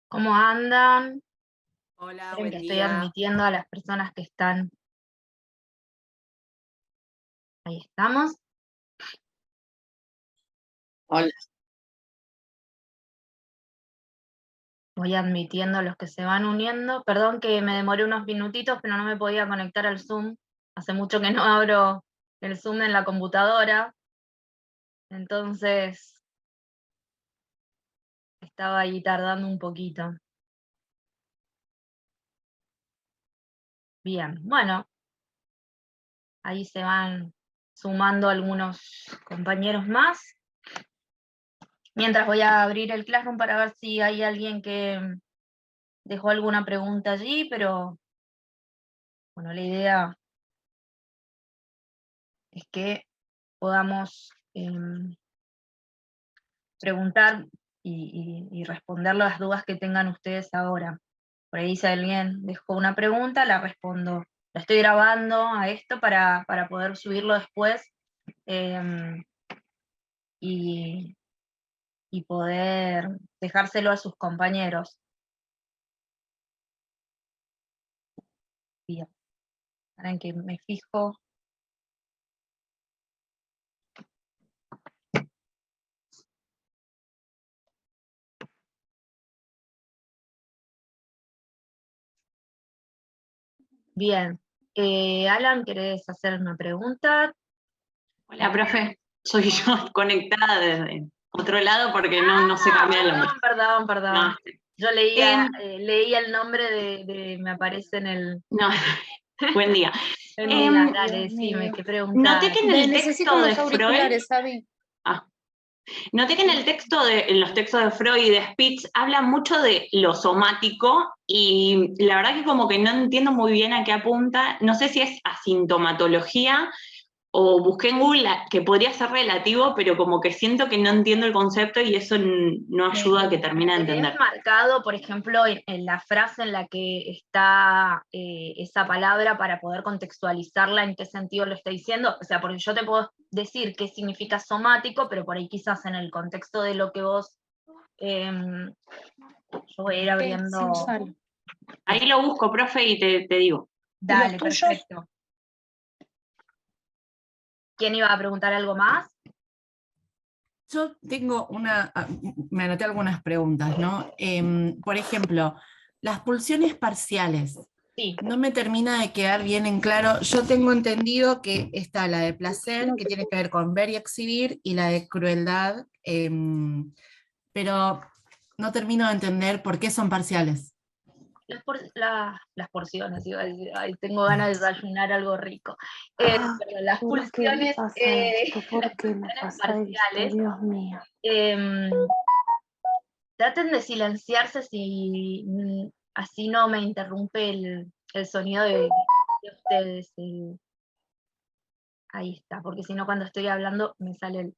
¿Cómo andan? Hola, Esperen que buen estoy día. admitiendo a las personas que están. Ahí estamos. Hola. Voy admitiendo a los que se van uniendo. Perdón que me demoré unos minutitos, pero no me podía conectar al Zoom. Hace mucho que no abro el Zoom en la computadora. Entonces estaba ahí tardando un poquito. Bien, bueno, ahí se van sumando algunos compañeros más. Mientras voy a abrir el Classroom para ver si hay alguien que dejó alguna pregunta allí, pero bueno, la idea es que podamos preguntar y responder las dudas que tengan ustedes ahora. Por ahí si alguien dejó una pregunta, la respondo. La estoy grabando a esto para poder subirlo después em, y, y poder dejárselo a sus compañeros. Bien, ahora en que me fijo. Bien, Alan, ¿querés hacer una pregunta? Hola, profe. Soy yo conectada desde otro lado porque no sé Ah, cambiar el nombre. perdón. No, Yo em, leía el nombre me aparece no, buen día. en el, Em, dale, Dios decime, mío. qué noté preguntas. que en Ve, el necesito texto de unos Freud, auriculares, Abby. ah, noté que en los textos de Freud y de Spitz habla mucho de lo somático y la verdad que como que no entiendo muy bien a qué apunta. No sé si es asintomatología o busqué en Google que podría ser relativo, pero como que siento que no entiendo el concepto y eso no ayuda a que termine de ¿Tenés entender. marcado, por ejemplo, en la frase en la que está esa palabra para poder contextualizarla en qué sentido lo está diciendo? O sea, porque yo te puedo decir qué significa somático, pero por ahí quizás en el contexto de lo que vos, yo voy a ir Sí, abriendo. usalo. Ahí lo busco, profe, y te digo. ¿Y los Dale, tuyos? perfecto. ¿Quién iba a preguntar algo más? Yo tengo me anoté algunas preguntas, ¿no? Por ejemplo, las pulsiones parciales. Sí. No me termina de quedar bien en claro. Yo tengo entendido que está la de placer, que tiene que ver con ver y exhibir, y la de crueldad, pero no termino de entender por qué son parciales. Las porciones, iba a decir, ay, tengo ganas de desayunar algo rico. Pero las ¿Por qué me pulsiones, pasa esto? las ¿Por qué me pulsiones pasa esto? parciales, Dios mío. em, traten de silenciarse si así no me interrumpe el sonido de ustedes. Ahí está, porque si no cuando estoy hablando me sale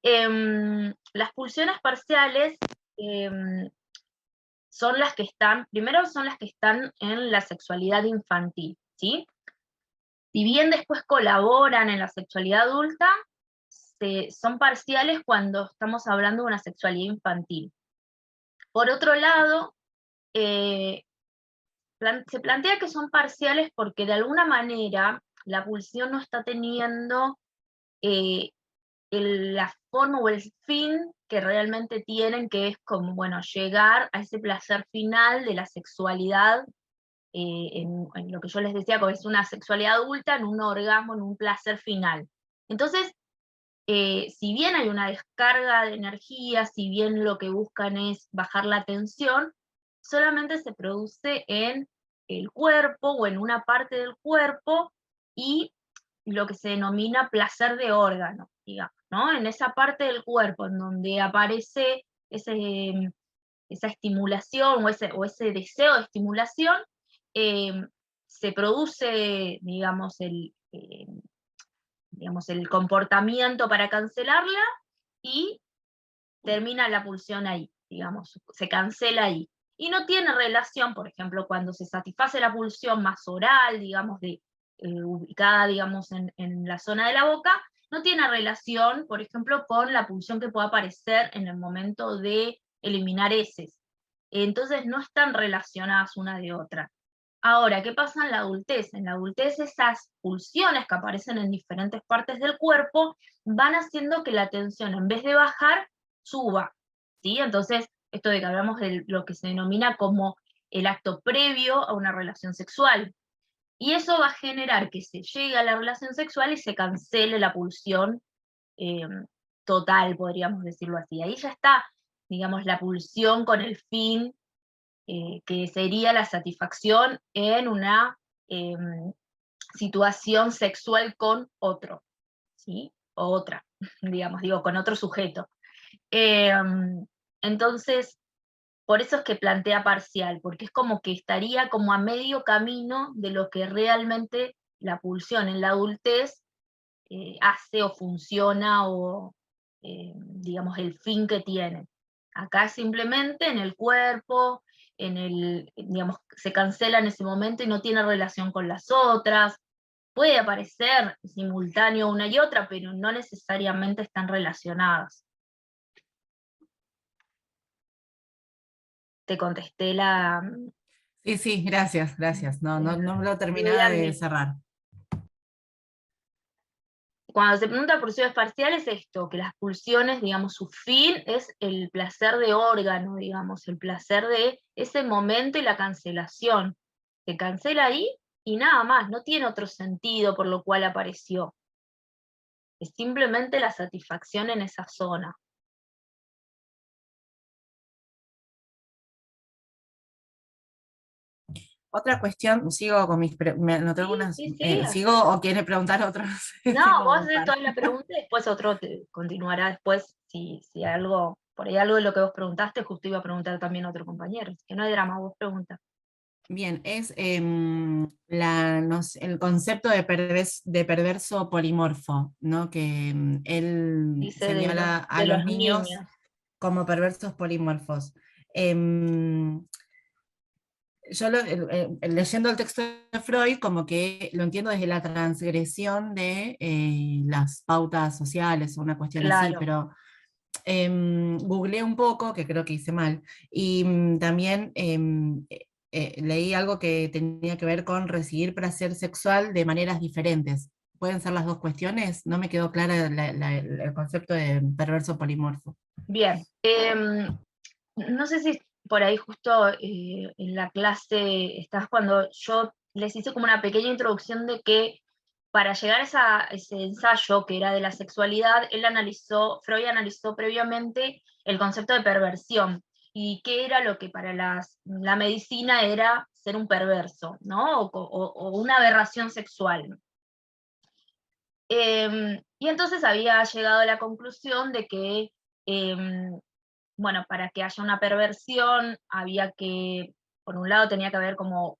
el. Las pulsiones parciales em, son las que están, primero son las que están en la sexualidad infantil, ¿sí? Si bien después colaboran en la sexualidad adulta, son parciales cuando estamos hablando de una sexualidad infantil. Por otro lado, eh, se plantea que son parciales porque de alguna manera la pulsión no está teniendo eh, la forma o el fin que realmente tienen, que es como, bueno, llegar a ese placer final de la sexualidad, en lo que yo les decía, que es una sexualidad adulta, en un orgasmo, en un placer final. Entonces, si bien hay una descarga de energía, si bien lo que buscan es bajar la tensión, solamente se produce en el cuerpo o en una parte del cuerpo y lo que se denomina placer de órgano, digamos, ¿no? En esa parte del cuerpo en donde aparece esa estimulación o ese deseo de estimulación, eh, se produce, digamos, el comportamiento para cancelarla y termina la pulsión ahí, digamos, se cancela ahí. Y no tiene relación, por ejemplo, cuando se satisface la pulsión más oral, digamos, ubicada, digamos, en la zona de la boca, no tiene relación, por ejemplo, con la pulsión que pueda aparecer en el momento de eliminar heces. entonces no están relacionadas una de otra. Ahora, ¿qué pasa en la adultez? En la adultez esas pulsiones que aparecen en diferentes partes del cuerpo van haciendo que la tensión, en vez de bajar, suba, ¿sí? Entonces, esto de que hablamos de lo que se denomina como el acto previo a una relación sexual. Y eso va a generar que se llegue a la relación sexual y se cancele la pulsión eh, total, podríamos decirlo así. Ahí ya está, digamos, la pulsión con el fin que sería la satisfacción en una situación sexual con otro, ¿sí? O otra, digamos, digo, con otro sujeto. Entonces, por eso es que plantea parcial, porque es como que estaría como a medio camino de lo que realmente la pulsión en la adultez hace o funciona o, digamos, el fin que tiene. Acá simplemente en el cuerpo, digamos, se cancela en ese momento y no tiene relación con las otras. Puede aparecer simultáneo una y otra, pero no necesariamente están relacionadas. Te contesté la... Sí, sí, gracias, gracias. No lo terminaba duda de cerrar. Cuando se pregunta pulsiones parciales es esto, que las pulsiones, digamos, su fin es el placer de órgano, digamos, el placer de ese momento y la cancelación. Se cancela ahí y nada más, no tiene otro sentido por lo cual apareció. Es simplemente la satisfacción en esa zona. Otra cuestión, sigo con mis, me anoté algunas, Sí. ¿sigo o quiere preguntar otras? No, Tengo vos un haces par. toda la pregunta y después otro te continuará después si algo, por ahí algo de lo que vos preguntaste, justo iba a preguntar también otro compañero, así que no hay drama, vos pregunta. Bien, es el concepto de, de perverso polimorfo, ¿no? Que él Dice señala a de los los niños niños. como perversos polimorfos. Yo leyendo el texto de Freud, como que lo entiendo desde la transgresión de las pautas sociales o una cuestión así, Claro. pero googleé un poco, que creo que hice mal, y también leí algo que tenía que ver con recibir placer sexual de maneras diferentes. ¿Pueden ser las dos cuestiones? No me quedó clara el concepto de perverso polimorfo. Bien. No sé si por ahí justo en la clase estás cuando yo les hice como una pequeña introducción de que para llegar a ese ensayo que era de la sexualidad, Freud analizó previamente el concepto de perversión y qué era lo que para la medicina era ser un perverso, ¿no? O una aberración sexual. Y entonces había llegado a la conclusión de que bueno, para que haya una perversión había que, por un lado tenía que haber como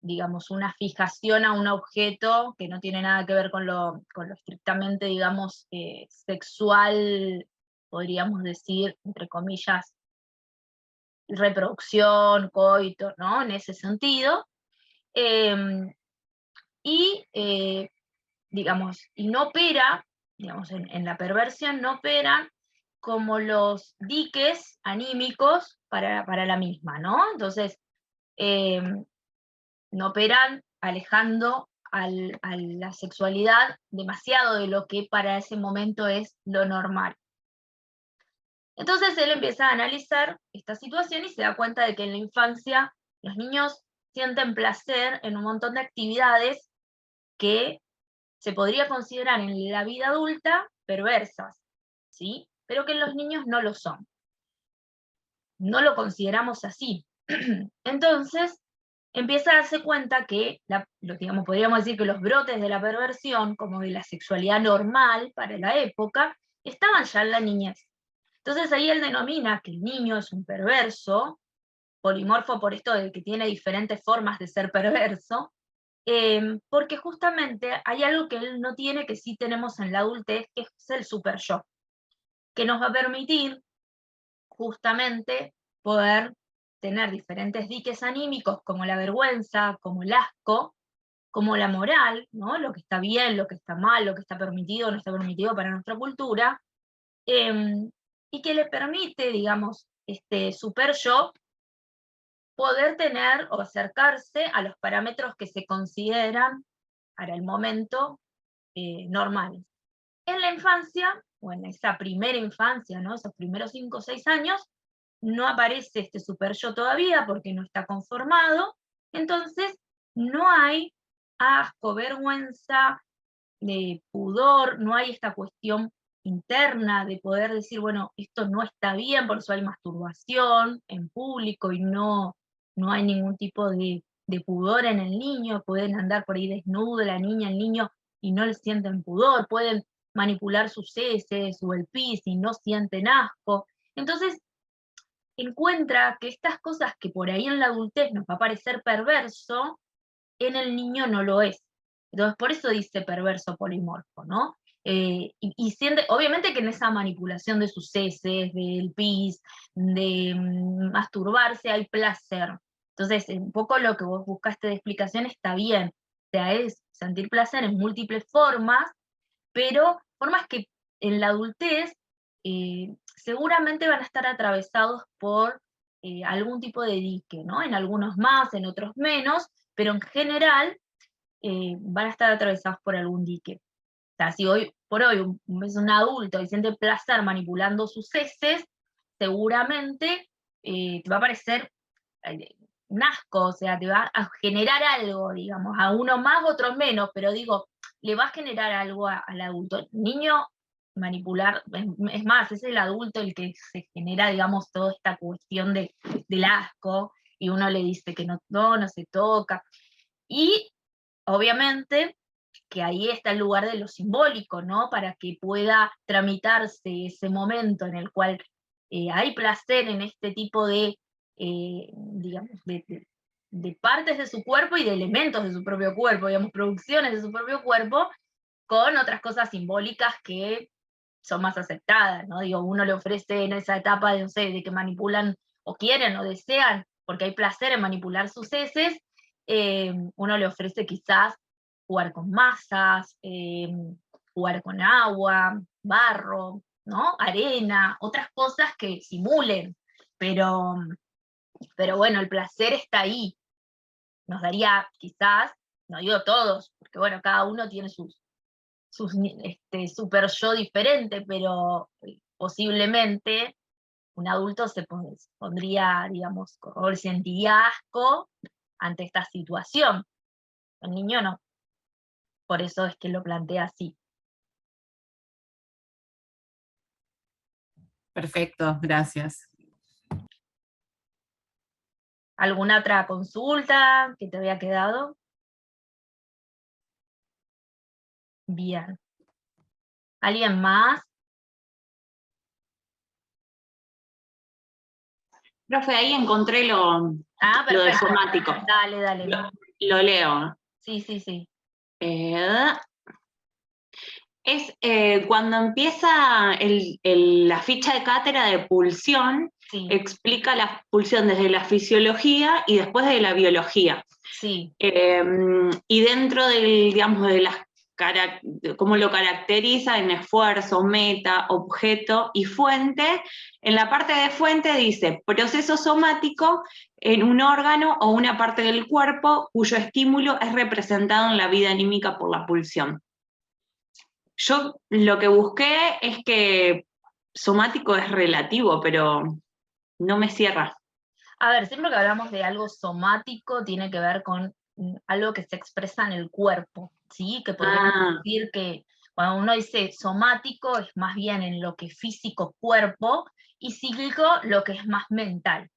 digamos, una fijación a un objeto que no tiene nada que ver con lo estrictamente, digamos, sexual, podríamos decir, entre comillas, reproducción, coito, ¿no? En ese sentido. Em, y, digamos, y no opera, digamos, en la perversión no operan como los diques anímicos para la misma, ¿no? Entonces, eh, no operan alejando a la sexualidad demasiado de lo que para ese momento es lo normal. Entonces él empieza a analizar esta situación y se da cuenta de que en la infancia los niños sienten placer en un montón de actividades que se podría considerar en la vida adulta perversas, ¿sí? Pero que en los niños no lo son. No lo consideramos así. Entonces, empieza a darse cuenta que, digamos, podríamos decir que los brotes de la perversión, como de la sexualidad normal para la época, estaban ya en la niñez. Entonces ahí él denomina que el niño es un perverso, polimorfo por esto de que tiene diferentes formas de ser perverso, porque justamente hay algo que él no tiene que sí tenemos en la adultez, que es el super yo, que nos va a permitir justamente poder tener diferentes diques anímicos como la vergüenza, como el asco, como la moral, ¿no? Lo que está bien, lo que está mal, lo que está permitido, no está permitido para nuestra cultura, y que le permite, digamos, este super yo, poder tener o acercarse a los parámetros que se consideran para el momento normales. En la infancia, o en esa primera infancia, ¿no? Esos primeros 5 o 6 años, no aparece este super yo todavía porque no está conformado, entonces no hay asco, vergüenza, pudor, no hay esta cuestión interna de poder decir, bueno, esto no está bien, por eso hay masturbación en público y no hay ningún tipo de pudor en el niño, pueden andar por ahí desnudo la niña, el niño, y no le sienten pudor, pueden manipular sus heces o el pis y no sienten asco. Entonces, encuentra que estas cosas que por ahí en la adultez nos va a parecer perverso, en el niño no lo es. Entonces, por eso dice perverso polimorfo, ¿no? Y siente, obviamente que en esa manipulación de sus heces, del pis, de masturbarse, hay placer. Entonces, un poco lo que vos buscaste de explicación está bien. O sea, es sentir placer en múltiples formas, pero formas que en la adultez seguramente van a estar atravesados por algún tipo de dique, ¿no? En algunos más, en otros menos, pero en general van a estar atravesados por algún dique. O sea, si hoy por hoy es un adulto y siente placer manipulando sus heces, seguramente te va a parecer un asco, o sea, te va a generar algo, digamos, a uno más, otros menos, pero digo, le va a generar algo al adulto. El niño manipular, es más, es el adulto el que se genera, digamos, toda esta cuestión del asco, y uno le dice que no se toca. Y obviamente que ahí está el lugar de lo simbólico, ¿no? Para que pueda tramitarse ese momento en el cual hay placer en este tipo de, digamos, de partes de su cuerpo y de elementos de su propio cuerpo, digamos, producciones de su propio cuerpo, con otras cosas simbólicas que son más aceptadas, ¿no? Digo, uno le ofrece en esa etapa de, no sé, de que manipulan o quieren o desean, porque hay placer en manipular sus heces, uno le ofrece quizás jugar con masas, jugar con agua, barro, ¿no? Arena, otras cosas que simulen, pero, pero bueno, el placer está ahí. Nos daría quizás, no digo todos, porque bueno, cada uno tiene sus super yo diferente, pero posiblemente un adulto se pondría, digamos, o sentiría asco ante esta situación. El niño no. Por eso es que lo plantea así. Perfecto, gracias. ¿Alguna otra consulta que te había quedado? Bien. ¿Alguien más? Profe, ahí encontré lo de Perfecto. somático. Dale. Lo leo. Sí. Es cuando empieza la ficha de cátedra de pulsión, Sí. explica la pulsión desde la fisiología y después de la biología. Sí. Y dentro digamos, de cómo lo caracteriza en esfuerzo, meta, objeto y fuente, en la parte de fuente dice proceso somático en un órgano o una parte del cuerpo cuyo estímulo es representado en la vida anímica por la pulsión. Yo lo que busqué es que somático es relativo, pero no me cierra. A ver, siempre que hablamos de algo somático, tiene que ver con algo que se expresa en el cuerpo, ¿sí? Que podríamos decir que cuando uno dice somático es más bien en lo que es físico, cuerpo, y psíquico lo que es más mental,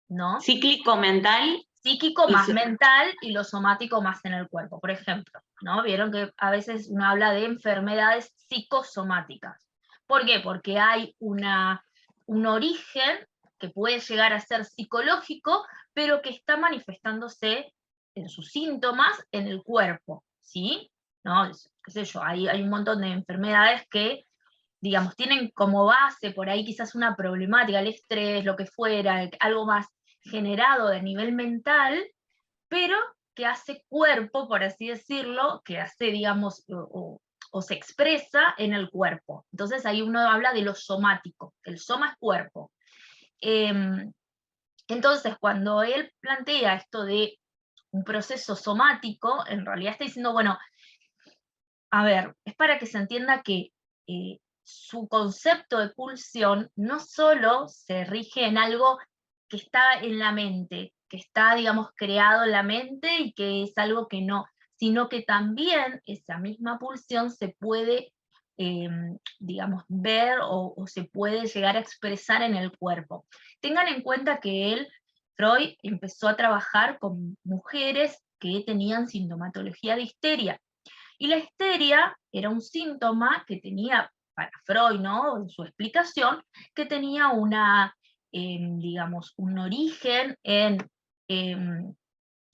¿no? Cíclico, mental. Psíquico más mental y lo somático más en el cuerpo, por ejemplo, ¿no? Vieron que a veces uno habla de enfermedades psicosomáticas. ¿Por qué? Porque hay un origen que puede llegar a ser psicológico, pero que está manifestándose en sus síntomas en el cuerpo, ¿sí? ¿No? Qué sé yo, hay un montón de enfermedades que, digamos, tienen como base por ahí quizás una problemática, el estrés, lo que fuera, algo más generado a nivel mental, pero que hace cuerpo, por así decirlo, que hace, digamos, o se expresa en el cuerpo. Entonces ahí uno habla de lo somático, el soma es cuerpo. Entonces, cuando él plantea esto de un proceso somático, en realidad está diciendo, bueno, a ver, es para que se entienda que su concepto de pulsión no solo se rige en algo que está en la mente, que está, digamos, creado en la mente y que es algo que no, sino que también esa misma pulsión se puede, digamos, ver o se puede llegar a expresar en el cuerpo. Tengan en cuenta que Freud, empezó a trabajar con mujeres que tenían sintomatología de histeria. Y la histeria era un síntoma que tenía, para Freud, ¿no? En su explicación, que tenía una, digamos, un origen en,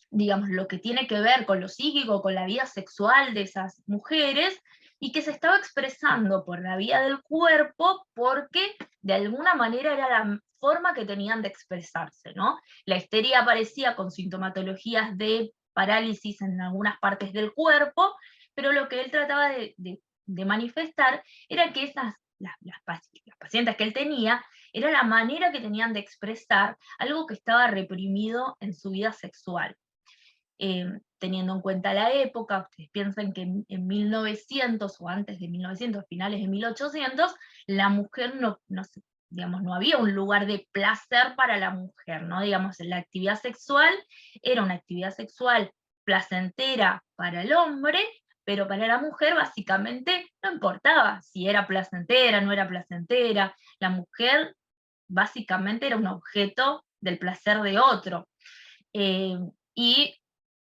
digamos, lo que tiene que ver con lo psíquico, con la vida sexual de esas mujeres, y que se estaba expresando por la vía del cuerpo porque de alguna manera era la forma que tenían de expresarse, ¿no? La histeria aparecía con sintomatologías de parálisis en algunas partes del cuerpo, pero lo que él trataba de manifestar era que las pacientes que él tenía, era la manera que tenían de expresar algo que estaba reprimido en su vida sexual. Teniendo en cuenta la época, ustedes piensan que en 1900 o antes de 1900, finales de 1800, la mujer digamos, no había un lugar de placer para la mujer, ¿no? Digamos, la actividad sexual era una actividad sexual placentera para el hombre, pero para la mujer básicamente no importaba si era placentera, no era placentera, la mujer básicamente era un objeto del placer de otro. Y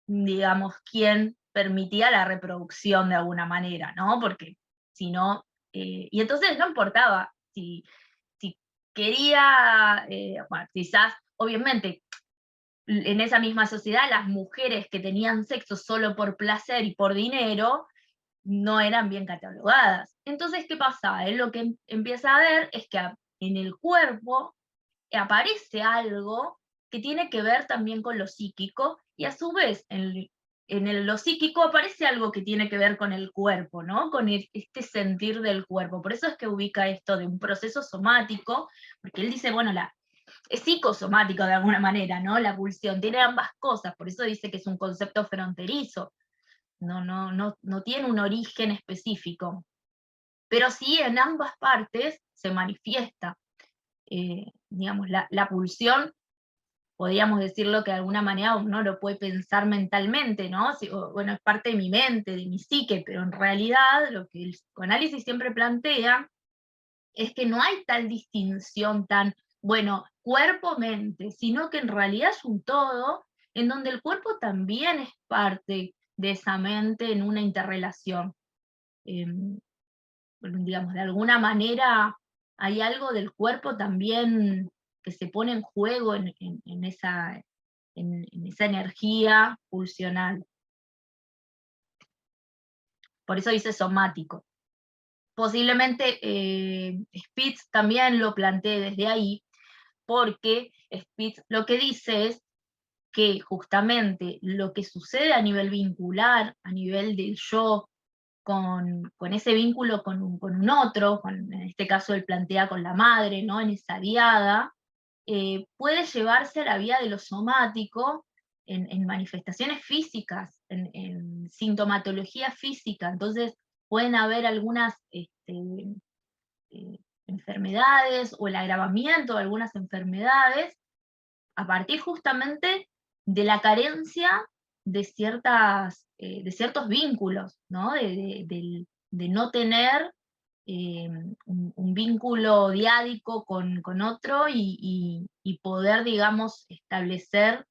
digamos, quién permitía la reproducción de alguna manera, ¿no? Porque si no, y entonces no importaba si quería, bueno, quizás, obviamente, en esa misma sociedad, las mujeres que tenían sexo solo por placer y por dinero, no eran bien catalogadas. Entonces, ¿qué pasa? Él lo que empieza a ver es que en el cuerpo aparece algo que tiene que ver también con lo psíquico, y a su vez lo psíquico aparece algo que tiene que ver con el cuerpo, ¿no? Con este sentir del cuerpo. Por eso es que ubica esto de un proceso somático, porque él dice, bueno, es psicosomático de alguna manera, ¿no? La pulsión tiene ambas cosas, por eso dice que es un concepto fronterizo, no tiene un origen específico, pero sí en ambas partes se manifiesta. Digamos, la pulsión, podríamos decirlo que de alguna manera uno lo puede pensar mentalmente, ¿no? Bueno, es parte de mi mente, de mi psique, pero en realidad lo que el psicoanálisis siempre plantea es que no hay tal distinción tan, bueno, cuerpo-mente, sino que en realidad es un todo en donde el cuerpo también es parte de esa mente en una interrelación. Digamos, de alguna manera hay algo del cuerpo también que se pone en juego en esa energía pulsional. Por eso dice somático. Posiblemente Spitz también lo plantee desde ahí, porque Spitz lo que dice es que justamente lo que sucede a nivel vincular, a nivel del yo, con ese vínculo con un otro, en este caso él plantea con la madre, ¿no? En esa diada, puede llevarse a la vía de lo somático en manifestaciones físicas, en sintomatología física. Entonces pueden haber algunas enfermedades o el agravamiento de algunas enfermedades a partir justamente de la carencia de ciertos vínculos, ¿no? De no tener un vínculo diádico con otro y poder, digamos, establecer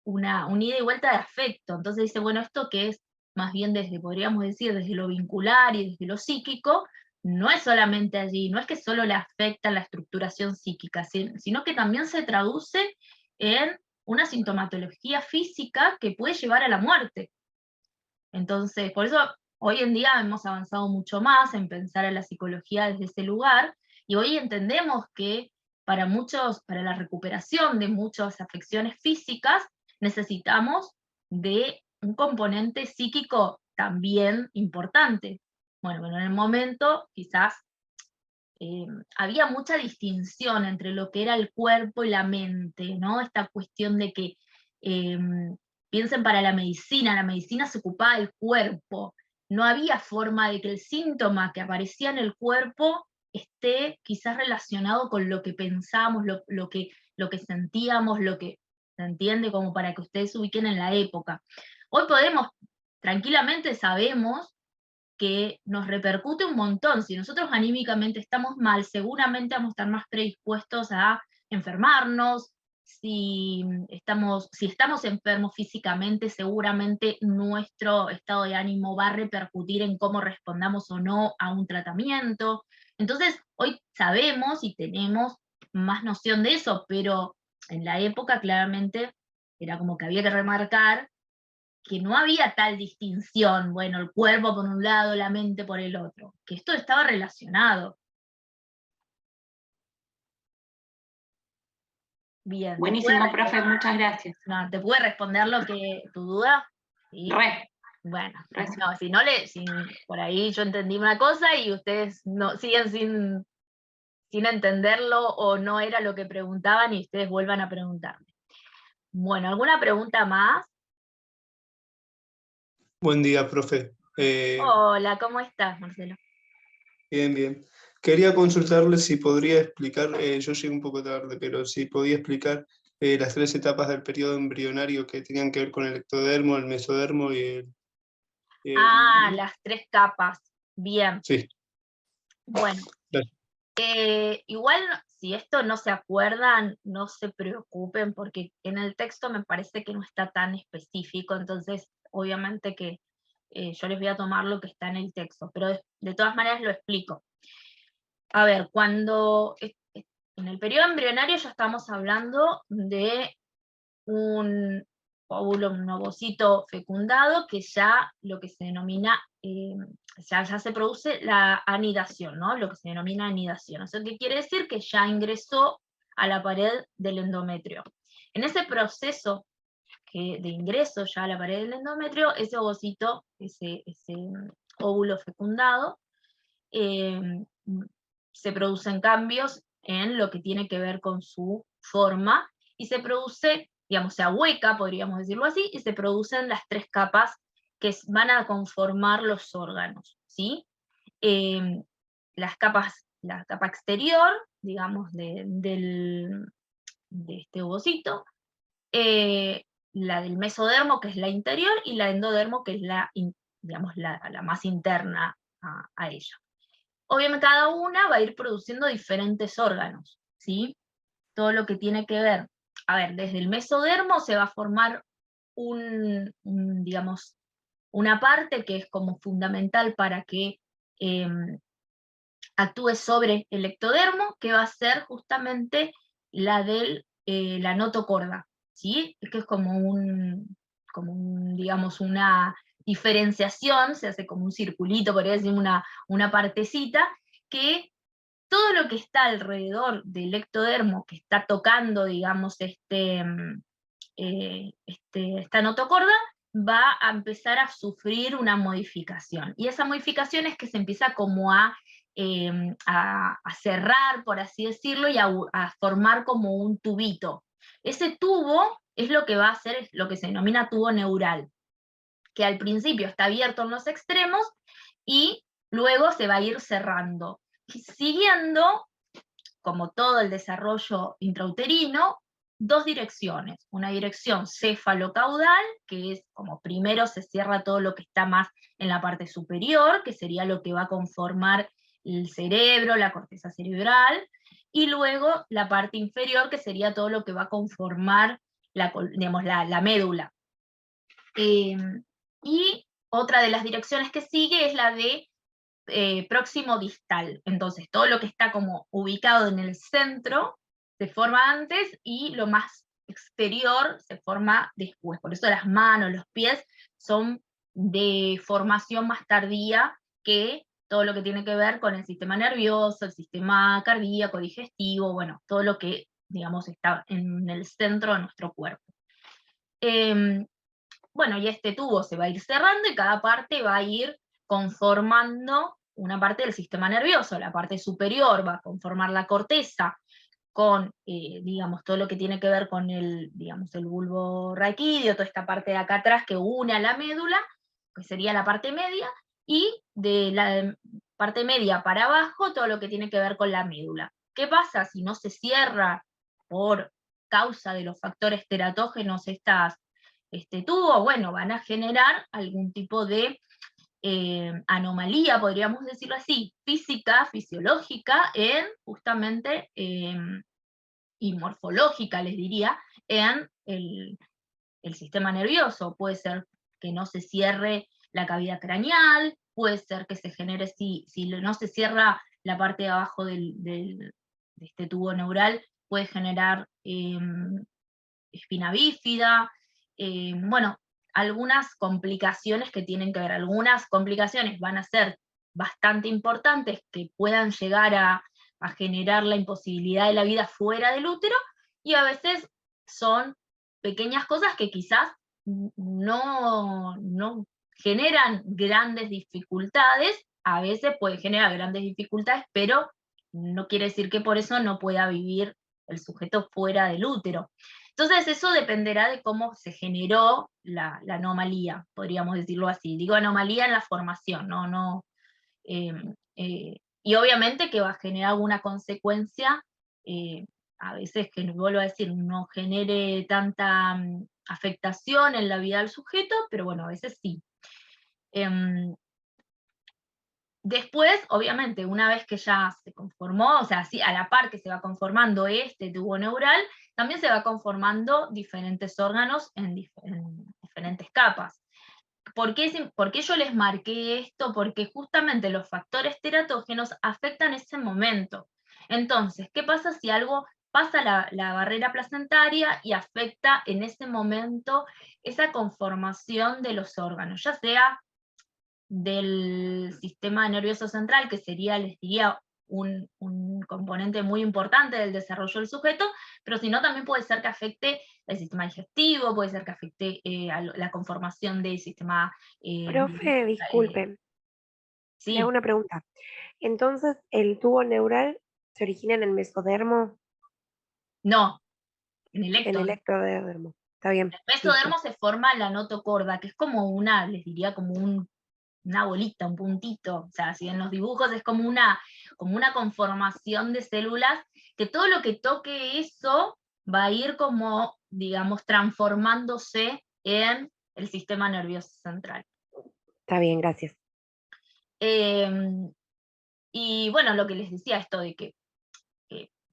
un ida y vuelta de afecto. Entonces dice, bueno, esto que es más bien desde, podríamos decir, desde lo vincular y desde lo psíquico, no es solamente allí, no es que solo le afecta la estructuración psíquica, sino que también se traduce en una sintomatología física que puede llevar a la muerte. Entonces, por eso hoy en día hemos avanzado mucho más en pensar en la psicología desde ese lugar, y hoy entendemos que para la recuperación de muchas afecciones físicas, necesitamos de un componente psíquico también importante. Bueno, en el momento quizás había mucha distinción entre lo que era el cuerpo y la mente, ¿no? Esta cuestión de que, piensen para la medicina se ocupaba del cuerpo, no había forma de que el síntoma que aparecía en el cuerpo esté quizás relacionado con lo que pensábamos, lo que sentíamos, lo que se entiende, como para que ustedes se ubiquen en la época. Hoy tranquilamente sabemos que nos repercute un montón. Si nosotros anímicamente estamos mal, seguramente vamos a estar más predispuestos a enfermarnos. Si estamos enfermos físicamente, seguramente nuestro estado de ánimo va a repercutir en cómo respondamos o no a un tratamiento. Entonces, hoy sabemos y tenemos más noción de eso, pero en la época claramente era como que había que remarcar que no había tal distinción, bueno, el cuerpo por un lado, la mente por el otro, que esto estaba relacionado. Bien. Buenísimo, profe, muchas gracias. No, ¿te pude responder tu duda? ¿Sí? Re. Bueno, Re. no, si por ahí yo entendí una cosa y ustedes no siguen sin entenderlo o no era lo que preguntaban y ustedes vuelvan a preguntarme. Bueno, ¿alguna pregunta más? Buen día, profe. Hola, ¿cómo estás, Marcelo? Bien, bien. Quería consultarle si podría explicar, yo llegué un poco tarde, pero si podía explicar las 3 etapas del periodo embrionario que tenían que ver con el ectodermo, el mesodermo y las 3 capas. Bien. Sí. Bueno. Gracias. Igual, si esto no se acuerdan, no se preocupen, porque en el texto me parece que no está tan específico, entonces obviamente que yo les voy a tomar lo que está en el texto, pero de todas maneras lo explico. A ver, en el periodo embrionario ya estamos hablando de un óvulo, un ovocito fecundado, que ya lo que se denomina, ya se produce la anidación, ¿no? Lo que se denomina anidación. ¿Eso qué quiere decir? Que ya ingresó a la pared del endometrio. En ese proceso de ingreso ya a la pared del endometrio, ese ovocito, ese óvulo fecundado, se producen cambios en lo que tiene que ver con su forma, y se produce, digamos, se ahueca, podríamos decirlo así, y se producen las 3 capas que van a conformar los órganos, ¿sí? La capa exterior, digamos, de este ovocito, la del mesodermo, que es la interior, y la endodermo, que es digamos, la más interna a ella. Obviamente cada una va a ir produciendo diferentes órganos, ¿sí? Todo lo que tiene que ver, a ver, desde el mesodermo se va a formar digamos, una parte que es como fundamental para que actúe sobre el ectodermo, que va a ser justamente la la notocorda, ¿sí? Que es como digamos, una diferenciación, se hace como un circulito, podría decir una partecita, que todo lo que está alrededor del ectodermo, que está tocando, digamos, esta notocorda, va a empezar a sufrir una modificación. Y esa modificación es que se empieza como a cerrar, por así decirlo, y a formar como un tubito. Ese tubo es lo que va a hacer, es lo que se denomina tubo neural, que al principio está abierto en los extremos y luego se va a ir cerrando, siguiendo, como todo el desarrollo intrauterino, 2 direcciones. Una dirección cefalocaudal, que es como primero se cierra todo lo que está más en la parte superior, que sería lo que va a conformar el cerebro, la corteza cerebral, y luego la parte inferior, que sería todo lo que va a conformar digamos, la médula. Y otra de las direcciones que sigue es la de próximo distal. Entonces, todo lo que está como ubicado en el centro se forma antes y lo más exterior se forma después. Por eso las manos, los pies son de formación más tardía que todo lo que tiene que ver con el sistema nervioso, el sistema cardíaco, digestivo, bueno, todo lo que, digamos, está en el centro de nuestro cuerpo. Bueno, y este tubo se va a ir cerrando y cada parte va a ir conformando una parte del sistema nervioso. La parte superior va a conformar la corteza, con, digamos, todo lo que tiene que ver con el, digamos, el bulbo raquídeo, toda esta parte de acá atrás que une a la médula, que sería la parte media, y de la parte media para abajo, todo lo que tiene que ver con la médula. ¿Qué pasa si no se cierra por causa de los factores teratógenos este tubo? Bueno, van a generar algún tipo de anomalía, podríamos decirlo así, física, fisiológica, en justamente, y morfológica, les diría, en el sistema nervioso. Puede ser que no se cierre la cavidad craneal, puede ser que se genere, si no se cierra la parte de abajo de este tubo neural, puede generar espina bífida, bueno, algunas complicaciones que tienen que ver. Algunas complicaciones van a ser bastante importantes, que puedan llegar a generar la imposibilidad de la vida fuera del útero, y a veces son pequeñas cosas que quizás no generan grandes dificultades. A veces puede generar grandes dificultades, pero no quiere decir que por eso no pueda vivir el sujeto fuera del útero. Entonces eso dependerá de cómo se generó la anomalía, podríamos decirlo así. Digo anomalía en la formación, no y obviamente que va a generar alguna consecuencia, a veces, que vuelvo a decir, no genere tanta afectación en la vida del sujeto, pero bueno, a veces sí. Después, obviamente, una vez que ya se conformó, o sea, sí, a la par que se va conformando este tubo neural, también se va conformando diferentes órganos en diferentes capas. ¿Por qué yo les marqué esto? Porque justamente los factores teratógenos afectan ese momento. Entonces, ¿qué pasa si algo pasa la barrera placentaria y afecta en ese momento esa conformación de los órganos? Ya sea del sistema nervioso central, que sería, les diría, un componente muy importante del desarrollo del sujeto, pero si no, también puede ser que afecte el sistema digestivo, puede ser que afecte a la conformación del sistema... Profe, disculpe, le hago sí, una pregunta. Entonces, ¿el tubo neural se origina en el mesodermo, no, en el en el ectodermo. ectodermo? Está bien, El listo. mesodermo se forma la notocorda, que es como una, les diría, como una bolita, un puntito. O sea, si en los dibujos es como una conformación de células, que todo lo que toque eso va a ir como, digamos, transformándose en el sistema nervioso central. Está bien, gracias. Y bueno, lo que les decía, esto de que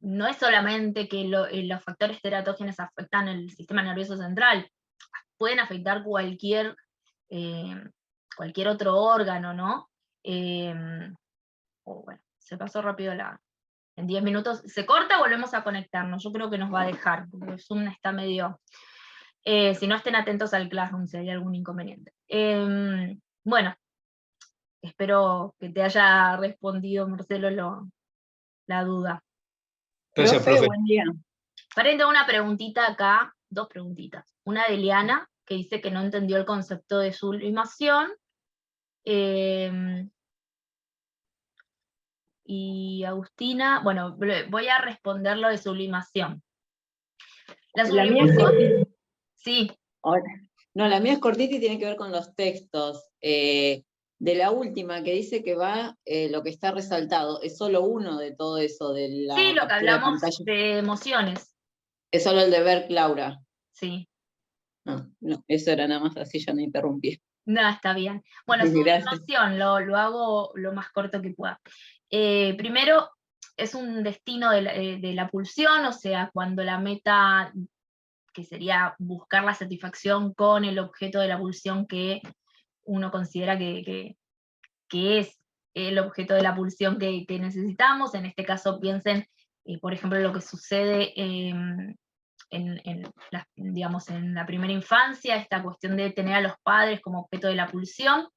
no es solamente que los factores teratógenos afectan el sistema nervioso central, pueden afectar cualquier otro órgano, ¿no? Bueno, se pasó rápido en 10 minutos. Se corta, volvemos a conectarnos. Yo creo que nos va a dejar, porque el Zoom está medio... si no, estén atentos al Classroom si hay algún inconveniente. Bueno, espero que te haya respondido, Marcelo, la duda. Gracias, Profe, profe. buen día. Paren, tengo una preguntita acá, dos preguntitas. Una de Liana, que dice que no entendió el concepto de sublimación. Y Agustina, bueno, voy a responder lo de sublimación. La La mía es sublimación, cortita. sí, Ahora, no, la mía es cortita y tiene que ver con los textos. De la última, que dice que va lo que está resaltado, es solo uno de todo eso, de la sí, lo que captura de hablamos pantalla. de emociones, Es solo el de ver Laura. sí. No, eso era nada más, así ya no interrumpí. No, está bien. Bueno, Gracias. sublimación, lo hago lo más corto que pueda. Primero, es un destino de la pulsión, o sea, cuando la meta, que sería buscar la satisfacción con el objeto de la pulsión que uno considera que es el objeto de la pulsión que necesitamos. En este caso piensen, por ejemplo, lo que sucede digamos, en la primera infancia, esta cuestión de tener a los padres como objeto de la pulsión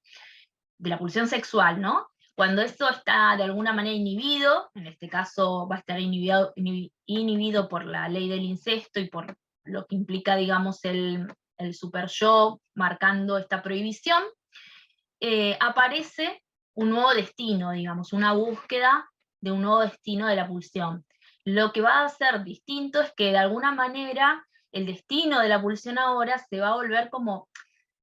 sexual, ¿no? Cuando esto está de alguna manera inhibido, en este caso va a estar inhibido por la ley del incesto y por lo que implica, digamos, el super yo marcando esta prohibición, aparece un nuevo destino, digamos, una búsqueda de un nuevo destino de la pulsión. Lo que va a ser distinto es que de alguna manera el destino de la pulsión ahora se va a volver como,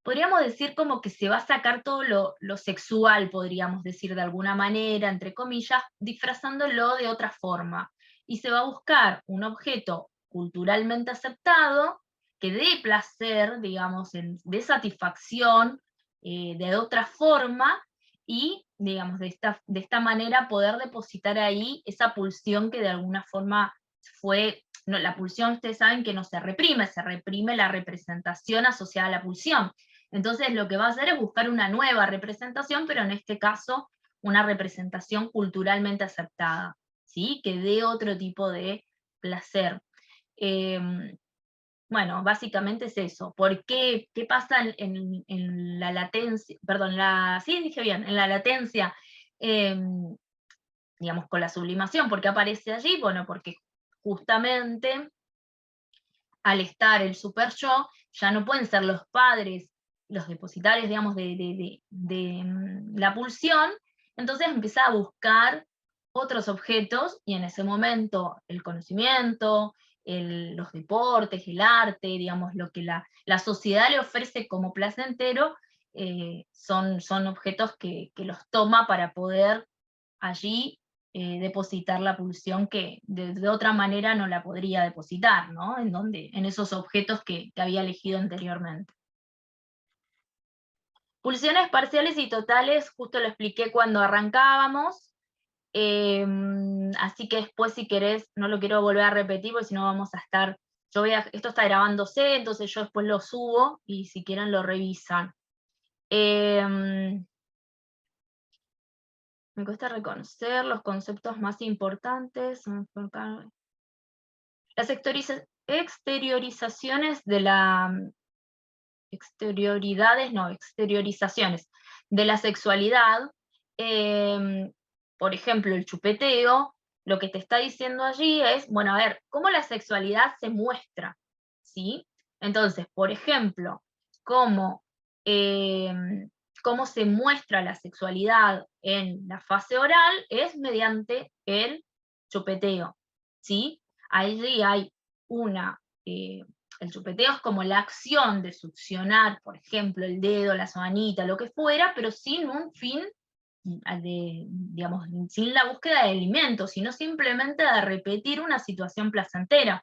podríamos decir como que se va a sacar todo lo sexual, podríamos decir de alguna manera, entre comillas, disfrazándolo de otra forma. Y se va a buscar un objeto culturalmente aceptado, que dé placer, digamos, de satisfacción, de otra forma, y, digamos, de esta manera poder depositar ahí esa pulsión que de alguna forma fue, no, la pulsión, ustedes saben que no se reprime la representación asociada a la pulsión. Entonces lo que va a hacer es buscar una nueva representación, pero en este caso una representación culturalmente aceptada, ¿sí? Que dé otro tipo de placer. Bueno, básicamente es eso. ¿Por qué? ¿Qué pasa en la latencia? Perdón, sí, dije bien, en la latencia, digamos, con la sublimación. ¿Por qué aparece allí? Bueno, porque justamente al estar el super yo, ya no pueden ser los padres los depositarios, digamos, de la pulsión, entonces empieza a buscar otros objetos, y en ese momento el conocimiento, los deportes, el arte, digamos, lo que la sociedad le ofrece como placentero, son objetos que los toma para poder allí depositar la pulsión que de otra manera no la podría depositar, ¿no? En esos objetos que había elegido anteriormente. Pulsiones parciales y totales, justo lo expliqué cuando arrancábamos, así que después, si querés, no lo quiero volver a repetir, porque si no vamos a estar, esto está grabándose, entonces yo después lo subo, y si quieren lo revisan. Me cuesta reconocer los conceptos más importantes. Las exteriorizaciones de exteriorizaciones de la sexualidad, por ejemplo, el chupeteo, lo que te está diciendo allí es, bueno, a ver, ¿cómo la sexualidad se muestra? ¿Sí? Entonces, por ejemplo, cómo se muestra la sexualidad en la fase oral es mediante el chupeteo, ¿sí? Allí hay el chupeteo es como la acción de succionar, por ejemplo, el dedo, la manita, lo que fuera, pero sin un fin, digamos, sin la búsqueda de alimento, sino simplemente de repetir una situación placentera.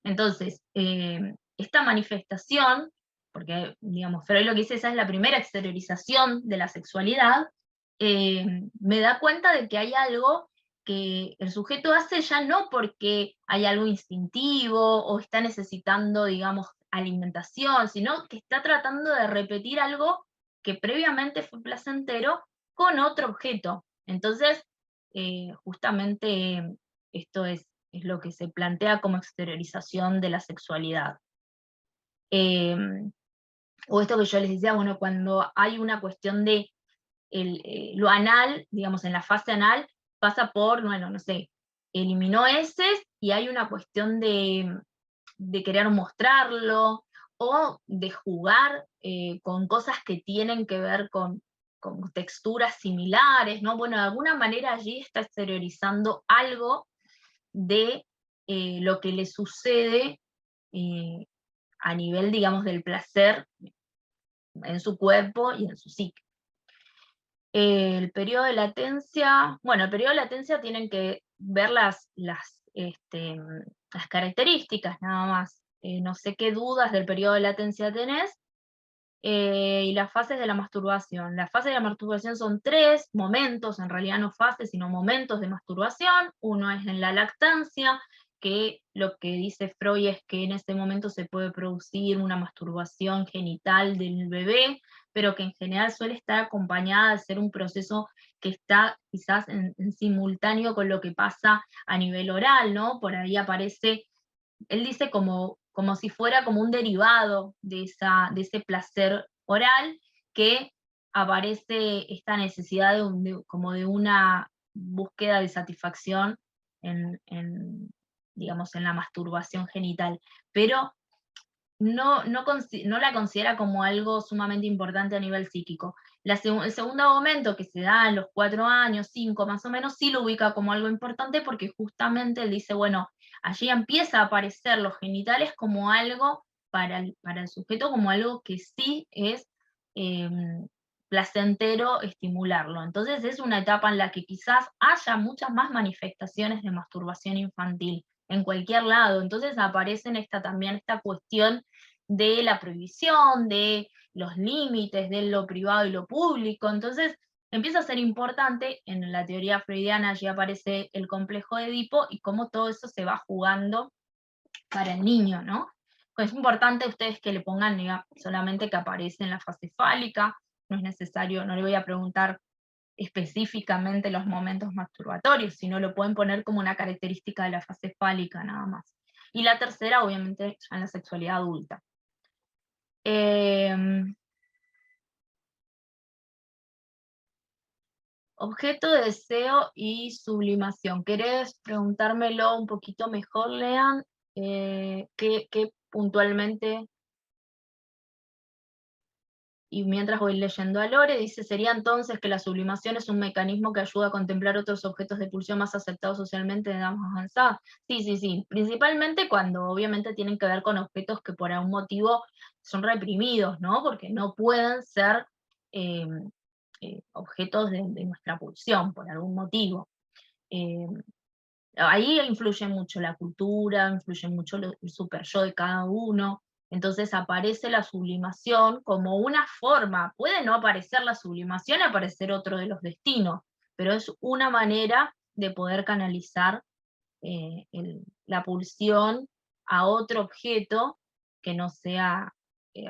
Entonces, esta manifestación, porque, digamos, Freud lo que dice, esa es la primera exteriorización de la sexualidad, me da cuenta de que hay algo que el sujeto hace ya no porque hay algo instintivo o está necesitando, digamos, alimentación, sino que está tratando de repetir algo que previamente fue placentero con otro objeto. Entonces, justamente esto es lo que se plantea como exteriorización de la sexualidad. O esto que yo les decía, bueno, cuando hay una cuestión de lo anal, digamos, en la fase anal, pasa por, bueno, no sé, eliminó heces y hay una cuestión de querer mostrarlo, o de jugar con cosas que tienen que ver con texturas similares, ¿no? Bueno, de alguna manera allí está exteriorizando algo de lo que le sucede a nivel, digamos, del placer en su cuerpo y en su psique. El periodo de latencia, bueno, el periodo de latencia tienen que ver las características nada más. No sé qué dudas del periodo de latencia tenés. Y las fases de la masturbación. Las fases de la masturbación son 3 momentos, en realidad no fases, sino momentos de masturbación. Uno es en la lactancia, que lo que dice Freud es que en ese momento se puede producir una masturbación genital del bebé, pero que en general suele estar acompañada de ser un proceso que está quizás en simultáneo con lo que pasa a nivel oral, ¿no? Por ahí aparece, él dice como si fuera como un derivado de ese placer oral, que aparece esta necesidad como de una búsqueda de satisfacción digamos, en la masturbación genital. Pero no la considera como algo sumamente importante a nivel psíquico. El segundo momento, que se da en los 4 años, 5 más o menos, sí lo ubica como algo importante, porque justamente él dice, bueno, allí empieza a aparecer los genitales como algo para el sujeto, como algo que sí es placentero estimularlo. Entonces es una etapa en la que quizás haya muchas más manifestaciones de masturbación infantil en cualquier lado. Entonces aparece también esta cuestión de la prohibición, de los límites, de lo privado y lo público. Entonces empieza a ser importante, en la teoría freudiana allí aparece el complejo de Edipo y cómo todo eso se va jugando para el niño, ¿no? Pues es importante ustedes que le pongan solamente que aparece en la fase fálica, no es necesario, no le voy a preguntar específicamente los momentos masturbatorios, sino lo pueden poner como una característica de la fase fálica nada más. Y la tercera, obviamente, ya en la sexualidad adulta. Objeto de deseo y sublimación. ¿Querés preguntármelo un poquito mejor, Lean? ¿Qué puntualmente? Y mientras voy leyendo a Lore, dice, sería entonces que la sublimación es un mecanismo que ayuda a contemplar otros objetos de pulsión más aceptados socialmente de edad más avanzada. Sí, principalmente cuando obviamente tienen que ver con objetos que por algún motivo son reprimidos, ¿no? Porque no pueden ser objetos de nuestra pulsión, por algún motivo. Ahí influye mucho la cultura, influye mucho el super yo de cada uno. Entonces aparece la sublimación como una forma, puede no aparecer la sublimación y aparecer otro de los destinos, pero es una manera de poder canalizar la pulsión a otro objeto que no sea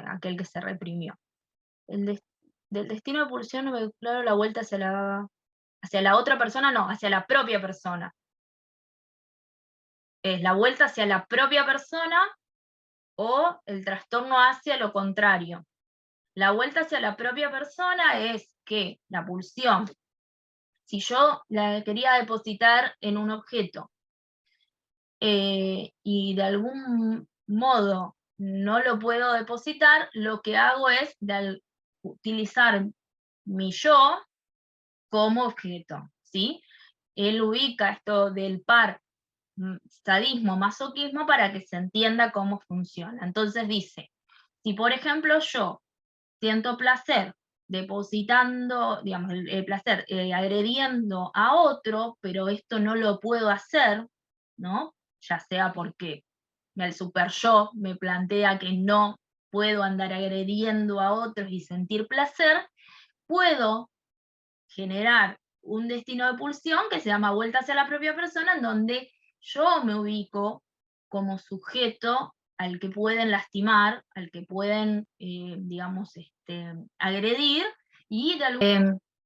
aquel que se reprimió. Del destino de pulsión no me quedó claro la vuelta hacia la otra persona, no, hacia la propia persona. Es la vuelta hacia la propia persona o el trastorno hacia lo contrario. La vuelta hacia la propia persona es que la pulsión, si yo la quería depositar en un objeto y de algún modo no lo puedo depositar, lo que hago es utilizar mi yo como objeto, ¿sí? Él ubica esto del par sadismo, masoquismo, para que se entienda cómo funciona. Entonces dice, si por ejemplo yo siento placer depositando, digamos, el placer agrediendo a otro, pero esto no lo puedo hacer, ¿no? Ya sea porque el super yo me plantea que no puedo andar agrediendo a otros y sentir placer, puedo generar un destino de pulsión que se llama vuelta hacia la propia persona, en donde yo me ubico como sujeto al que pueden lastimar, al que pueden, digamos, agredir, y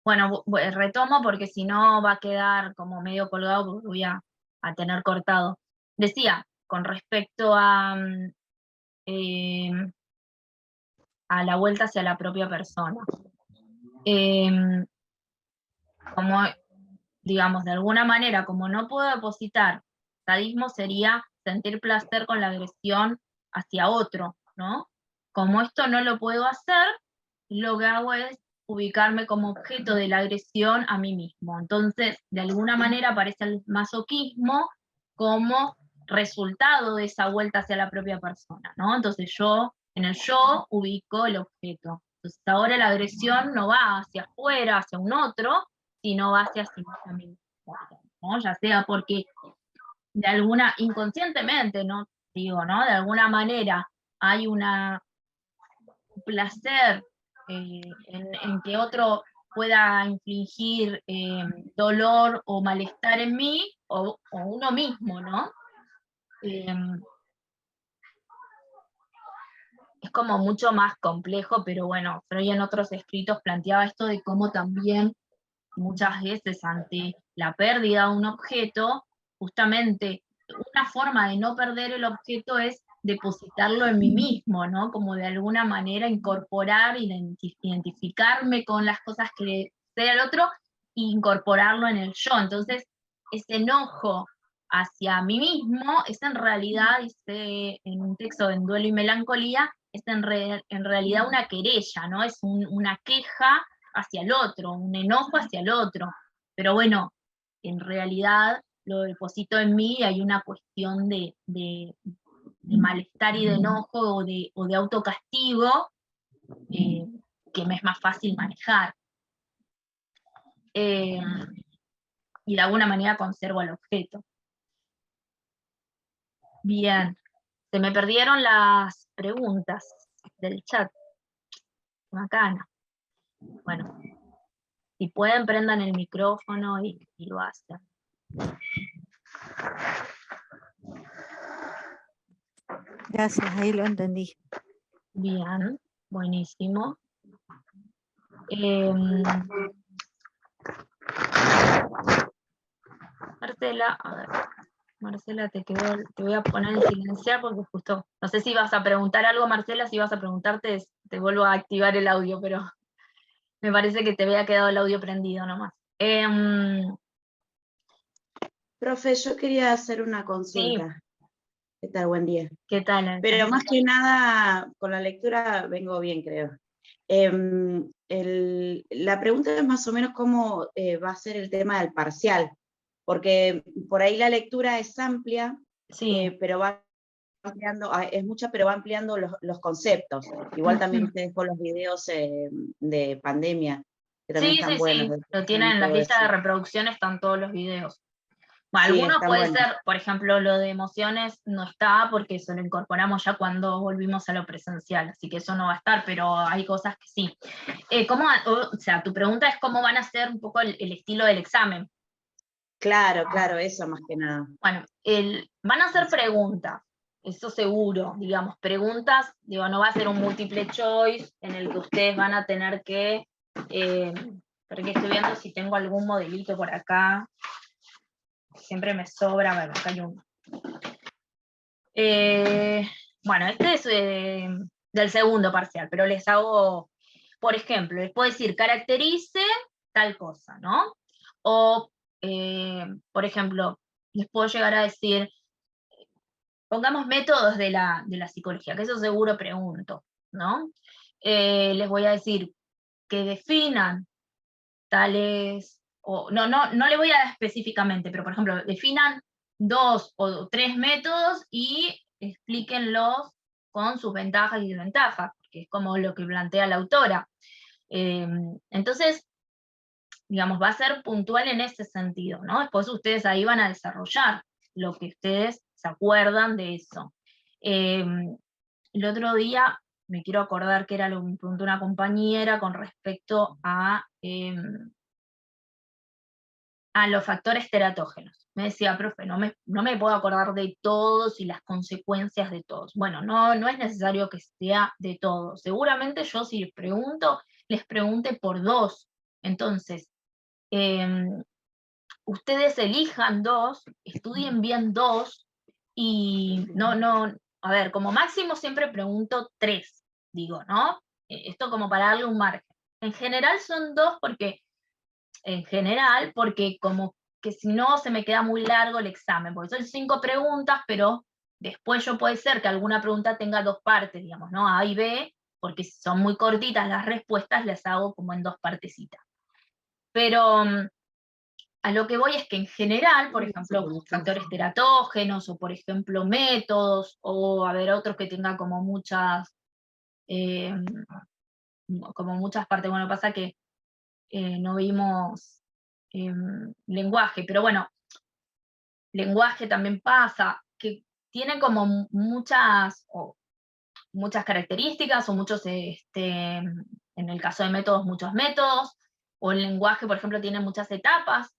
bueno, retomo porque si no va a quedar como medio colgado, porque voy a tener cortado. Decía, con respecto a la vuelta hacia la propia persona. Como, digamos, de alguna manera, como no puedo depositar, sadismo sería sentir placer con la agresión hacia otro, ¿no? Como esto no lo puedo hacer, lo que hago es ubicarme como objeto de la agresión a mí mismo. Entonces, de alguna manera aparece el masoquismo como resultado de esa vuelta hacia la propia persona, ¿no? Entonces en el yo ubico el objeto. Entonces ahora la agresión no va hacia afuera, hacia un otro, sino va hacia sí mismo, ¿no? Ya sea porque inconscientemente, ¿no? Digo, ¿no? De alguna manera hay un placer en que otro pueda infligir dolor o malestar en mí, o uno mismo, ¿no? Es como mucho más complejo, pero bueno, Freud en otros escritos planteaba esto de cómo también muchas veces ante la pérdida de un objeto, justamente una forma de no perder el objeto es depositarlo en mí mismo, ¿no? Como de alguna manera incorporar, identificarme con las cosas que sea el otro e incorporarlo en el yo. Entonces, ese enojo hacia mí mismo, es en realidad, dice en un texto en Duelo y Melancolía, es en realidad una querella, ¿no? Es una queja hacia el otro, un enojo hacia el otro. Pero bueno, en realidad lo deposito en mí y hay una cuestión de malestar y de enojo o de autocastigo que me es más fácil manejar. Y de alguna manera conservo el objeto. Bien, se me perdieron las preguntas del chat. Bacana. Bueno, si pueden, prendan el micrófono y lo hacen. Gracias, ahí lo entendí. Bien, buenísimo. Marcela, a ver, Marcela, te voy a poner en silenciar porque justo, no sé si vas a preguntar algo, Marcela, si vas a preguntarte, te vuelvo a activar el audio, pero me parece que te había quedado el audio prendido nomás. Profe, yo quería hacer una consulta. Sí. ¿Qué tal? Buen día. ¿Qué tal? Pero más que nada, con la lectura vengo bien, creo. La pregunta es más o menos cómo va a ser el tema del parcial, porque por ahí la lectura es amplia, sí. Pero va ampliando, es mucha, pero va ampliando los conceptos. Igual también ustedes con los videos de pandemia, que también están buenos. Sí, lo tienen en las listas de reproducción, están todos los videos. Bueno, sí, algunos puede buenos. ser, por ejemplo, lo de emociones no está porque se lo incorporamos ya cuando volvimos a lo presencial, así que eso no va a estar, pero hay cosas que sí. O sea, tu pregunta es cómo van a ser un poco el estilo del examen. Claro, eso más que nada. Bueno, van a hacer preguntas, eso seguro, digamos, preguntas, digo, no va a ser un multiple choice en el que ustedes van a tener que, porque estoy viendo si tengo algún modelito por acá, siempre me sobra, bueno, acá hay uno. Bueno, este es del segundo parcial, pero les hago, por ejemplo, les puedo decir, caracterice tal cosa, ¿no? O, por ejemplo, les puedo llegar a decir, pongamos métodos de la psicología, que eso seguro pregunto, ¿no? Les voy a decir que definan tales, o no le voy a dar específicamente, pero por ejemplo, definan 2 o 3 métodos y explíquenlos con sus ventajas y desventajas, que es como lo que plantea la autora. Entonces, digamos, va a ser puntual en ese sentido, ¿no? Después ustedes ahí van a desarrollar lo que ustedes se acuerdan de eso. El otro día me quiero acordar que era lo que me preguntó una compañera con respecto a los factores teratógenos. Me decía, profe, no me puedo acordar de todos y las consecuencias de todos. Bueno, no es necesario que sea de todos. Seguramente yo si les pregunte por 2. Entonces, ustedes elijan 2, estudien bien 2, y a ver, como máximo siempre pregunto 3, digo, ¿no? Esto como para darle un margen. En general son 2 porque como que si no se me queda muy largo el examen, porque son 5 preguntas, pero después puede ser que alguna pregunta tenga 2 partes, digamos, ¿no? A y B, porque si son muy cortitas las respuestas, las hago como en 2 partecitas. Pero a lo que voy es que en general, por ejemplo, factores teratógenos, o por ejemplo métodos, o a ver otros que tengan como muchas partes. Bueno, pasa que no vimos lenguaje, pero bueno, lenguaje también pasa, que tiene como muchas características, o muchos, en el caso de métodos, muchos métodos, o el lenguaje, por ejemplo, tiene muchas etapas.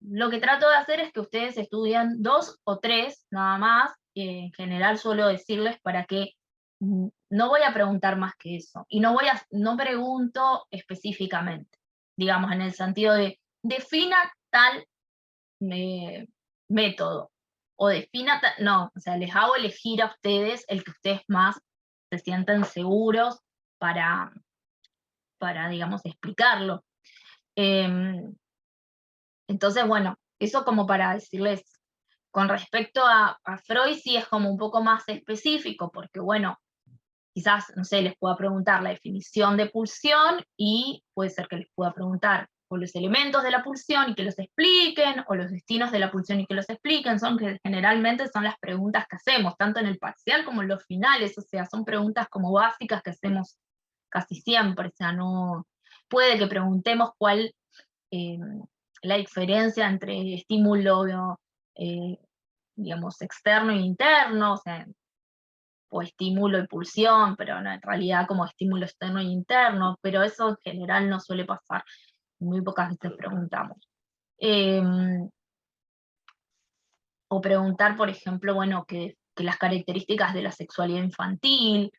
Lo que trato de hacer es que ustedes estudien 2 o 3 nada más, en general suelo decirles para que no voy a preguntar más que eso, y no pregunto específicamente, digamos, en el sentido de defina tal método, o defina tal, no, o sea, les hago elegir a ustedes el que ustedes más se sientan seguros para digamos, explicarlo. Entonces, bueno, eso como para decirles Con respecto a Freud sí es como un poco más específico, porque bueno, quizás, no sé, les pueda preguntar la definición de pulsión y puede ser que les pueda preguntar por los elementos de la pulsión y que los expliquen, o los destinos de la pulsión y que los expliquen, que generalmente son las preguntas que hacemos, tanto en el parcial como en los finales, o sea, son preguntas como básicas que hacemos casi siempre, o sea, no, puede que preguntemos cuál, la diferencia entre estímulo, digamos, externo e interno, o sea, o estímulo y pulsión, pero no, en realidad como estímulo externo e interno, pero eso en general no suele pasar, muy pocas veces preguntamos. O preguntar, por ejemplo, bueno, que las características de la sexualidad infantil,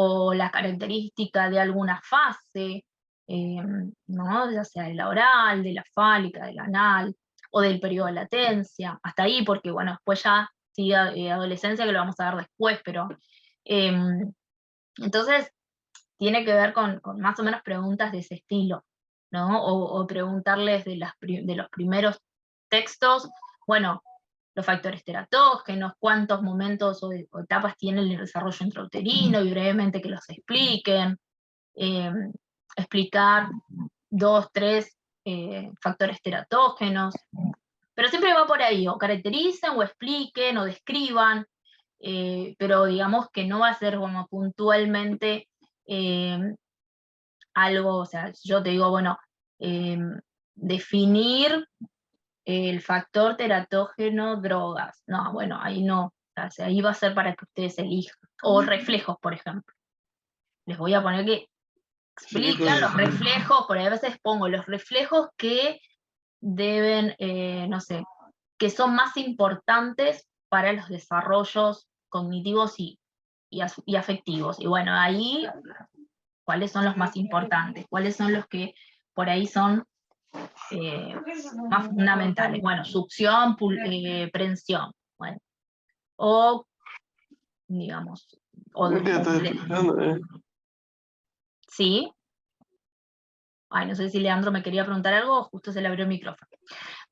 o la característica de alguna fase, ¿no? Ya sea de la oral, de la fálica, de la anal, o del periodo de latencia, hasta ahí, porque bueno, después ya sigue adolescencia, que lo vamos a ver después, pero entonces tiene que ver con más o menos preguntas de ese estilo, ¿no? O preguntarles de los primeros textos, bueno, los factores teratógenos, cuántos momentos o etapas tiene el desarrollo intrauterino, y brevemente que los expliquen, explicar 2, 3 factores teratógenos, pero siempre va por ahí, o caractericen, o expliquen, o describan, pero digamos que no va a ser como puntualmente algo, o sea, yo te digo, bueno, definir el factor teratógeno drogas. No, bueno, ahí no, o sea, ahí va a ser para que ustedes elijan. O reflejos, por ejemplo. Les voy a poner que explican los reflejos, por ahí a veces pongo los reflejos que deben, no sé, que son más importantes para los desarrollos cognitivos y afectivos. Y bueno, ahí, ¿cuáles son los más importantes? ¿Cuáles son los que por ahí son más fundamentales? Bueno, succión, prensión, bueno, o, digamos, o ¿sí? Ay, no sé si Leandro me quería preguntar algo o justo se le abrió el micrófono.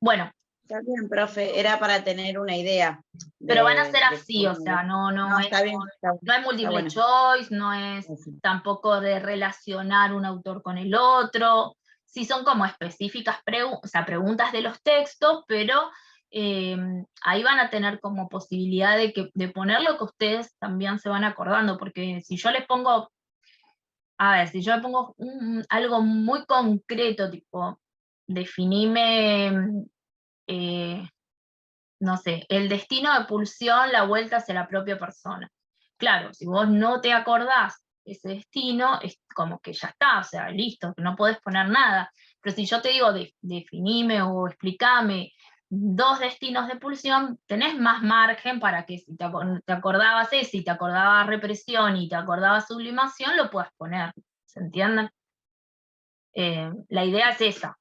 Bueno. Está bien, profe, era para tener una idea. Pero van a ser así, o sea, no está bien, no es multiple choice, no es tampoco de relacionar un autor con el otro. Sí son como específicas o sea, preguntas de los textos, pero ahí van a tener como posibilidad de poner lo que ustedes también se van acordando, porque si yo les pongo, a ver, si yo le pongo algo muy concreto, tipo, definime, no sé, el destino de pulsión, la vuelta hacia la propia persona. Claro, si vos no te acordás ese destino, es como que ya está, o sea, listo, que no podés poner nada. Pero si yo te digo, definime o explícame 2 destinos de pulsión, tenés más margen para que si te acordabas ese, y te acordabas represión, y te acordabas sublimación, lo puedas poner, ¿se entienden? La idea es esa.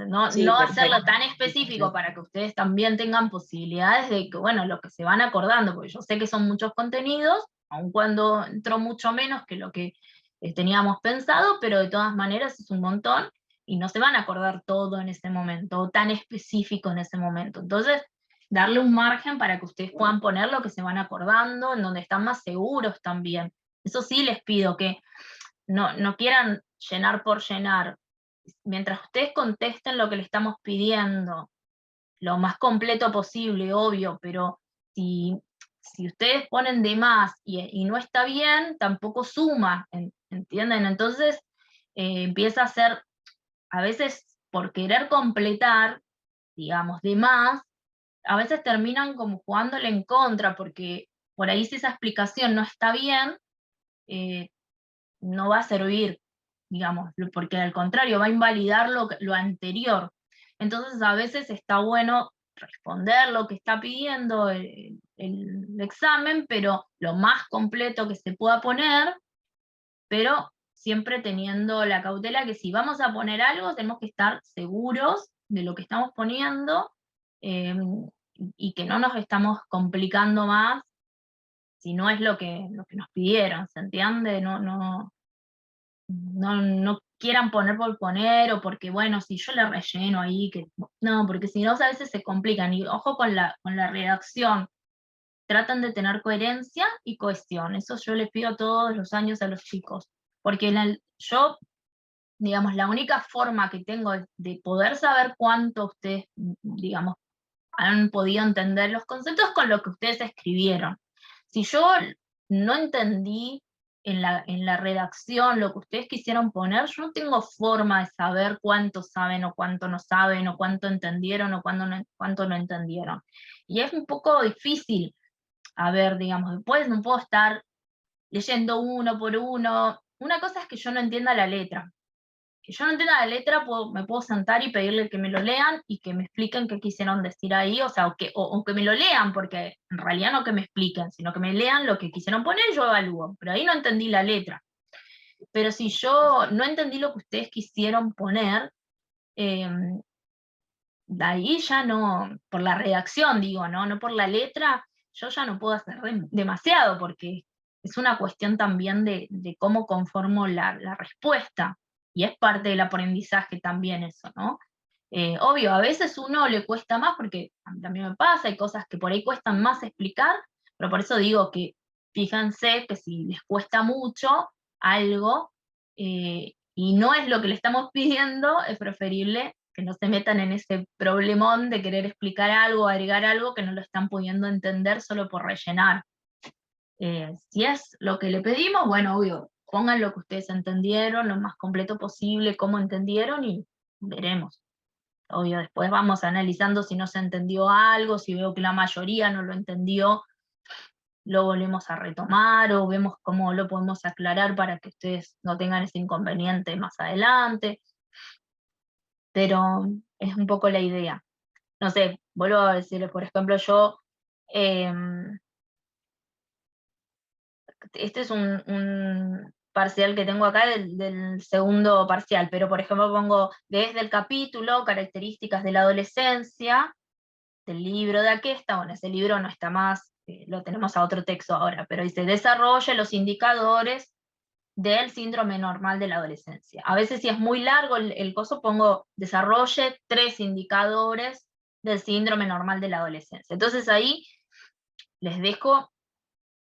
No, Sí, no perfecto. hacerlo tan específico para que ustedes también tengan posibilidades de que, bueno, lo que se van acordando, porque yo sé que son muchos contenidos, aun cuando entró mucho menos que lo que teníamos pensado, pero de todas maneras es un montón, y no se van a acordar todo en ese momento, o tan específico en ese momento. Entonces, darle un margen para que ustedes puedan poner lo que se van acordando, en donde están más seguros también. Eso sí les pido que no quieran llenar por llenar. Mientras ustedes contesten lo que le estamos pidiendo, lo más completo posible, obvio, pero si ustedes ponen de más y no está bien, tampoco suma, ¿entienden? Entonces empieza a ser, a veces por querer completar, digamos, de más, a veces terminan como jugándole en contra, porque por ahí si esa explicación no está bien, no va a servir, digamos, porque al contrario va a invalidar lo anterior. Entonces a veces está bueno responder lo que está pidiendo el examen, pero lo más completo que se pueda poner, pero siempre teniendo la cautela que si vamos a poner algo tenemos que estar seguros de lo que estamos poniendo, y que no nos estamos complicando más si no es lo que nos pidieron, ¿se entiende? No quieran poner por poner, o porque, bueno, si yo le relleno ahí, que no, porque si no, a veces se complican, y ojo con la redacción, tratan de tener coherencia y cohesión, eso yo les pido todos los años a los chicos, porque yo, digamos, la única forma que tengo de poder saber cuánto ustedes, digamos, han podido entender los conceptos con lo que ustedes escribieron. Si yo no entendí en la redacción lo que ustedes quisieron poner, yo no tengo forma de saber cuánto saben o cuánto no saben, o cuánto entendieron o cuánto no entendieron. Y es un poco difícil, a ver, digamos, después no puedo estar leyendo uno por uno. Una cosa es que yo no entienda la letra. Que yo no entienda la letra, me puedo sentar y pedirle que me lo lean y que me expliquen qué quisieron decir ahí, o sea, o que me lo lean, porque en realidad no que me expliquen, sino que me lean lo que quisieron poner, yo evalúo, pero ahí no entendí la letra. Pero si yo no entendí lo que ustedes quisieron poner, de ahí ya no, por la redacción digo, no por la letra, yo ya no puedo hacer demasiado, porque es una cuestión también de cómo conformo la respuesta, y es parte del aprendizaje también eso, ¿no? Obvio, a veces uno le cuesta más, porque a mí también me pasa, hay cosas que por ahí cuestan más explicar, pero por eso digo que fíjense que si les cuesta mucho algo, y no es lo que le estamos pidiendo, es preferible que no se metan en ese problemón de querer explicar algo, agregar algo que no lo están pudiendo entender solo por rellenar. Si es lo que le pedimos, bueno, obvio, pongan lo que ustedes entendieron, lo más completo posible, cómo entendieron, y veremos. Obvio, después vamos analizando si no se entendió algo, si veo que la mayoría no lo entendió, lo volvemos a retomar, o vemos cómo lo podemos aclarar para que ustedes no tengan ese inconveniente más adelante. Pero es un poco la idea. No sé, vuelvo a decirles, por ejemplo, yo, este es un parcial que tengo acá del segundo parcial, pero por ejemplo pongo desde el capítulo, características de la adolescencia, del libro de Aquesta, bueno, ese libro no está más, lo tenemos a otro texto ahora, pero dice, desarrolla los indicadores del síndrome normal de la adolescencia. A veces si es muy largo el coso, pongo desarrolle 3 indicadores del síndrome normal de la adolescencia. Entonces ahí les dejo,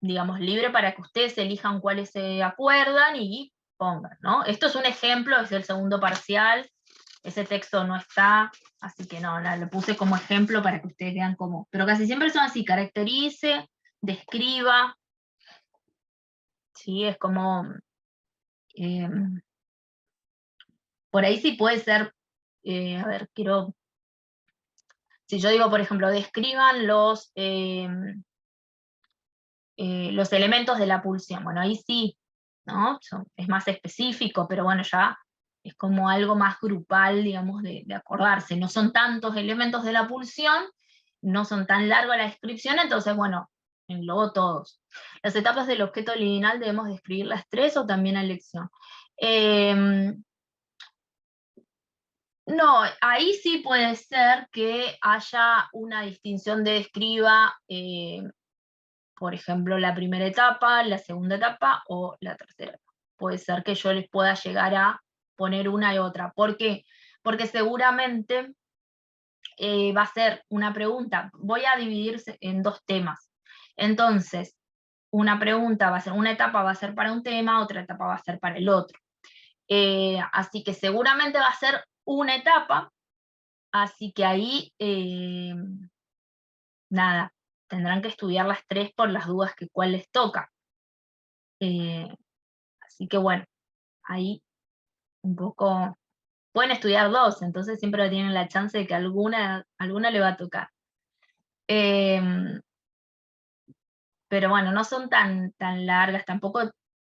digamos, libre para que ustedes elijan cuáles se acuerdan y pongan, ¿no? Esto es un ejemplo, es el segundo parcial, ese texto no está, así que no, lo puse como ejemplo para que ustedes vean cómo. Pero casi siempre son así, caracterice, describa, ¿sí? Es como... por ahí sí puede ser, a ver, si yo digo, por ejemplo, describan los elementos de la pulsión, bueno, ahí sí, ¿no? Es más específico, pero bueno, ya es como algo más grupal, digamos, de acordarse. No son tantos elementos de la pulsión, no son tan larga la descripción, entonces, bueno, englobo todos. Las etapas del objeto liminal debemos describir las 3 o también a elección. No, ahí sí puede ser que haya una distinción de describa, por ejemplo, la primera etapa, la segunda etapa o la tercera etapa. Puede ser que yo les pueda llegar a poner una y otra. ¿Por qué? Porque seguramente va a ser una pregunta. Voy a dividirse en 2 temas. Entonces, una pregunta va a ser, una etapa va a ser para un tema, otra etapa va a ser para el otro. Así que seguramente va a ser una etapa. Así que ahí, nada, tendrán que estudiar las 3 por las dudas que cuál les toca. Así que bueno, ahí un poco, pueden estudiar 2, entonces siempre tienen la chance de que alguna le va a tocar. Pero bueno, no son tan largas, tampoco,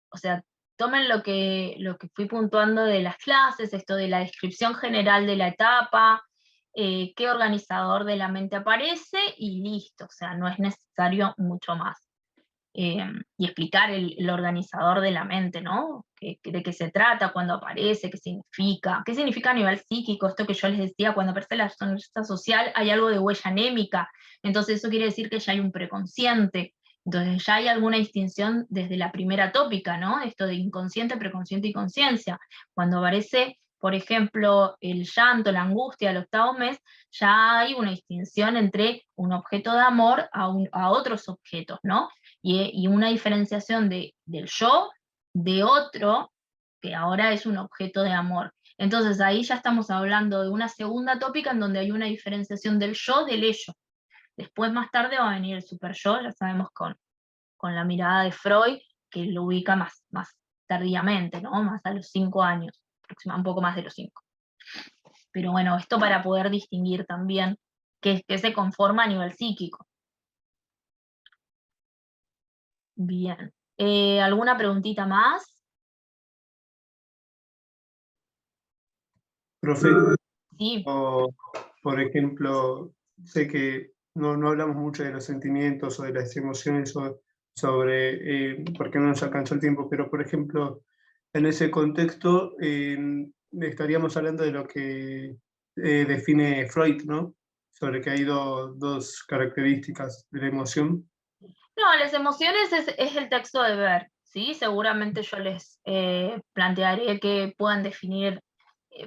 o sea, tomen lo que fui puntuando de las clases, esto de la descripción general de la etapa, qué organizador de la mente aparece, y listo, o sea, no es necesario mucho más. Y explicar el organizador de la mente, ¿no? De qué se trata, cuándo aparece, qué significa a nivel psíquico, esto que yo les decía, cuando aparece la sonrisa social hay algo de huella anémica, entonces eso quiere decir que ya hay un preconsciente, Entonces ya hay alguna distinción desde la primera tópica, ¿no? Esto de inconsciente, preconsciente y conciencia. Cuando aparece, por ejemplo, el llanto, la angustia al 8º mes, ya hay una distinción entre un objeto de amor a otros objetos, ¿no? Y una diferenciación del yo de otro, que ahora es un objeto de amor. Entonces ahí ya estamos hablando de una segunda tópica en donde hay una diferenciación del yo del ello. Después, más tarde, va a venir el super yo, ya sabemos con la mirada de Freud, que lo ubica más tardíamente, ¿no? Más a los 5 años, un poco más de los 5. Pero bueno, esto para poder distinguir también qué se conforma a nivel psíquico. Bien. ¿Alguna preguntita más? Profe, Sí. por ejemplo, sé que no hablamos mucho de los sentimientos o de las emociones sobre porque no nos alcanzó el tiempo, pero por ejemplo, en ese contexto estaríamos hablando de lo que define Freud, ¿no? Sobre que hay dos características de la emoción. No, las emociones es el texto de Ver, ¿sí? Seguramente yo les plantearé que puedan definir.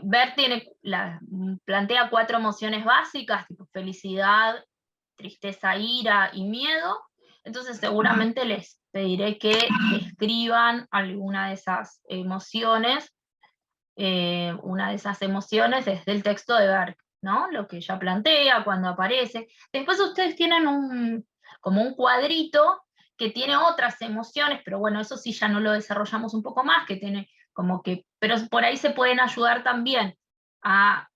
Ver plantea 4 emociones básicas, tipo felicidad, tristeza, ira y miedo. Entonces seguramente les pediré que describan alguna de esas emociones, una de esas emociones desde el texto de Berg, ¿no? Lo que ella plantea, cuando aparece. Después ustedes tienen como un cuadrito que tiene otras emociones, pero bueno, eso sí ya no lo desarrollamos un poco más, que tiene como que, pero por ahí se pueden ayudar también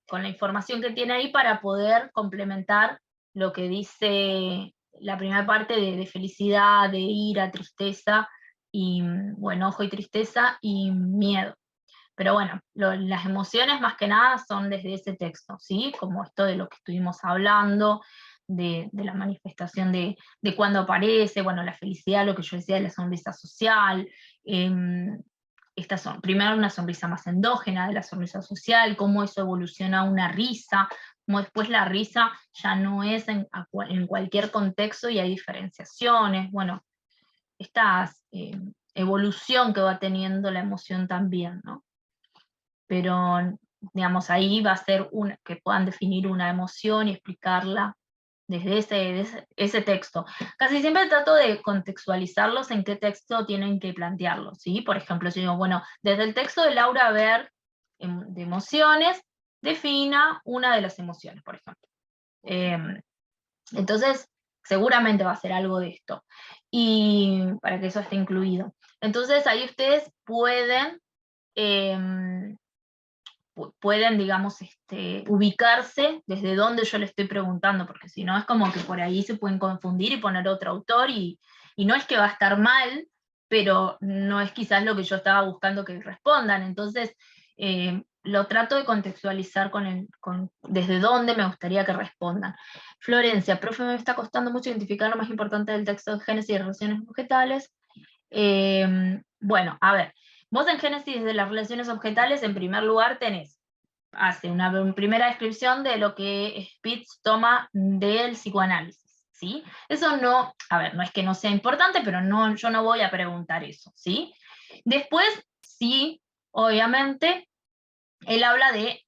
con la información que tiene ahí para poder complementar lo que dice la primera parte de felicidad, de ira, tristeza, y bueno, enojo y tristeza y miedo. Pero bueno, las emociones más que nada son desde ese texto, ¿sí? Como esto de lo que estuvimos hablando, de la manifestación de cuando aparece, bueno, la felicidad, lo que yo decía de la sonrisa social, primero una sonrisa más endógena de la sonrisa social, cómo eso evoluciona a una risa, cómo después la risa ya no es en cualquier contexto y hay diferenciaciones, bueno, esta evolución que va teniendo la emoción también, ¿no? Pero, digamos, ahí va a ser que puedan definir una emoción y explicarla desde ese texto. Casi siempre trato de contextualizarlos en qué texto tienen que plantearlo, ¿sí? Por ejemplo, yo digo, bueno, desde el texto de Laura Berg, de emociones, defina una de las emociones, por ejemplo. Entonces, seguramente va a ser algo de esto, y para que eso esté incluido. Entonces, ahí ustedes pueden, digamos, ubicarse desde donde yo le estoy preguntando, porque si no es como que por ahí se pueden confundir y poner otro autor, y no es que va a estar mal, pero no es quizás lo que yo estaba buscando que respondan. Entonces, lo trato de contextualizar desde dónde me gustaría que respondan. Florencia, profe, me está costando mucho identificar lo más importante del texto de Génesis y relaciones objetales. Bueno, a ver, vos en Génesis de las relaciones objetales, en primer lugar hace una primera descripción de lo que Spitz toma del psicoanálisis, ¿sí? Eso no, a ver, no es que no sea importante, pero yo no voy a preguntar eso, ¿sí? Después, sí, obviamente, él habla de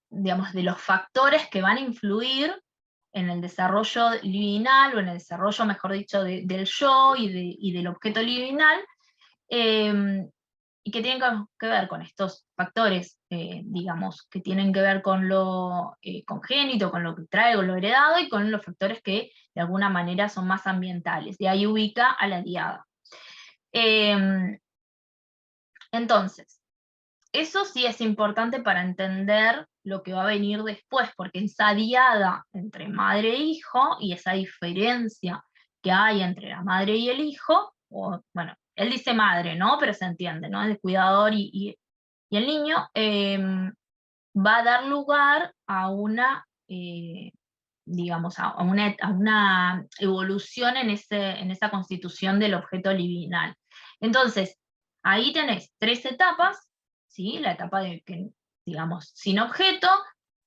digamos, de los factores que van a influir en el desarrollo libidinal, o en el desarrollo, mejor dicho, del yo y del objeto libidinal, y que tienen que ver con estos factores, digamos, que tienen que ver con lo congénito, con lo que trae, con lo heredado, y con los factores que de alguna manera son más ambientales. Y ahí ubica a la diada. Entonces, eso sí es importante para entender lo que va a venir después, porque esa diada entre madre e hijo, y esa diferencia que hay entre la madre y el hijo, bueno, él dice madre, ¿no? Pero se entiende, ¿no? El cuidador y el niño, va a dar lugar a una, digamos, a una evolución en esa constitución del objeto libidinal. Entonces, ahí tenés 3 etapas, ¿sí? La etapa digamos, sin objeto,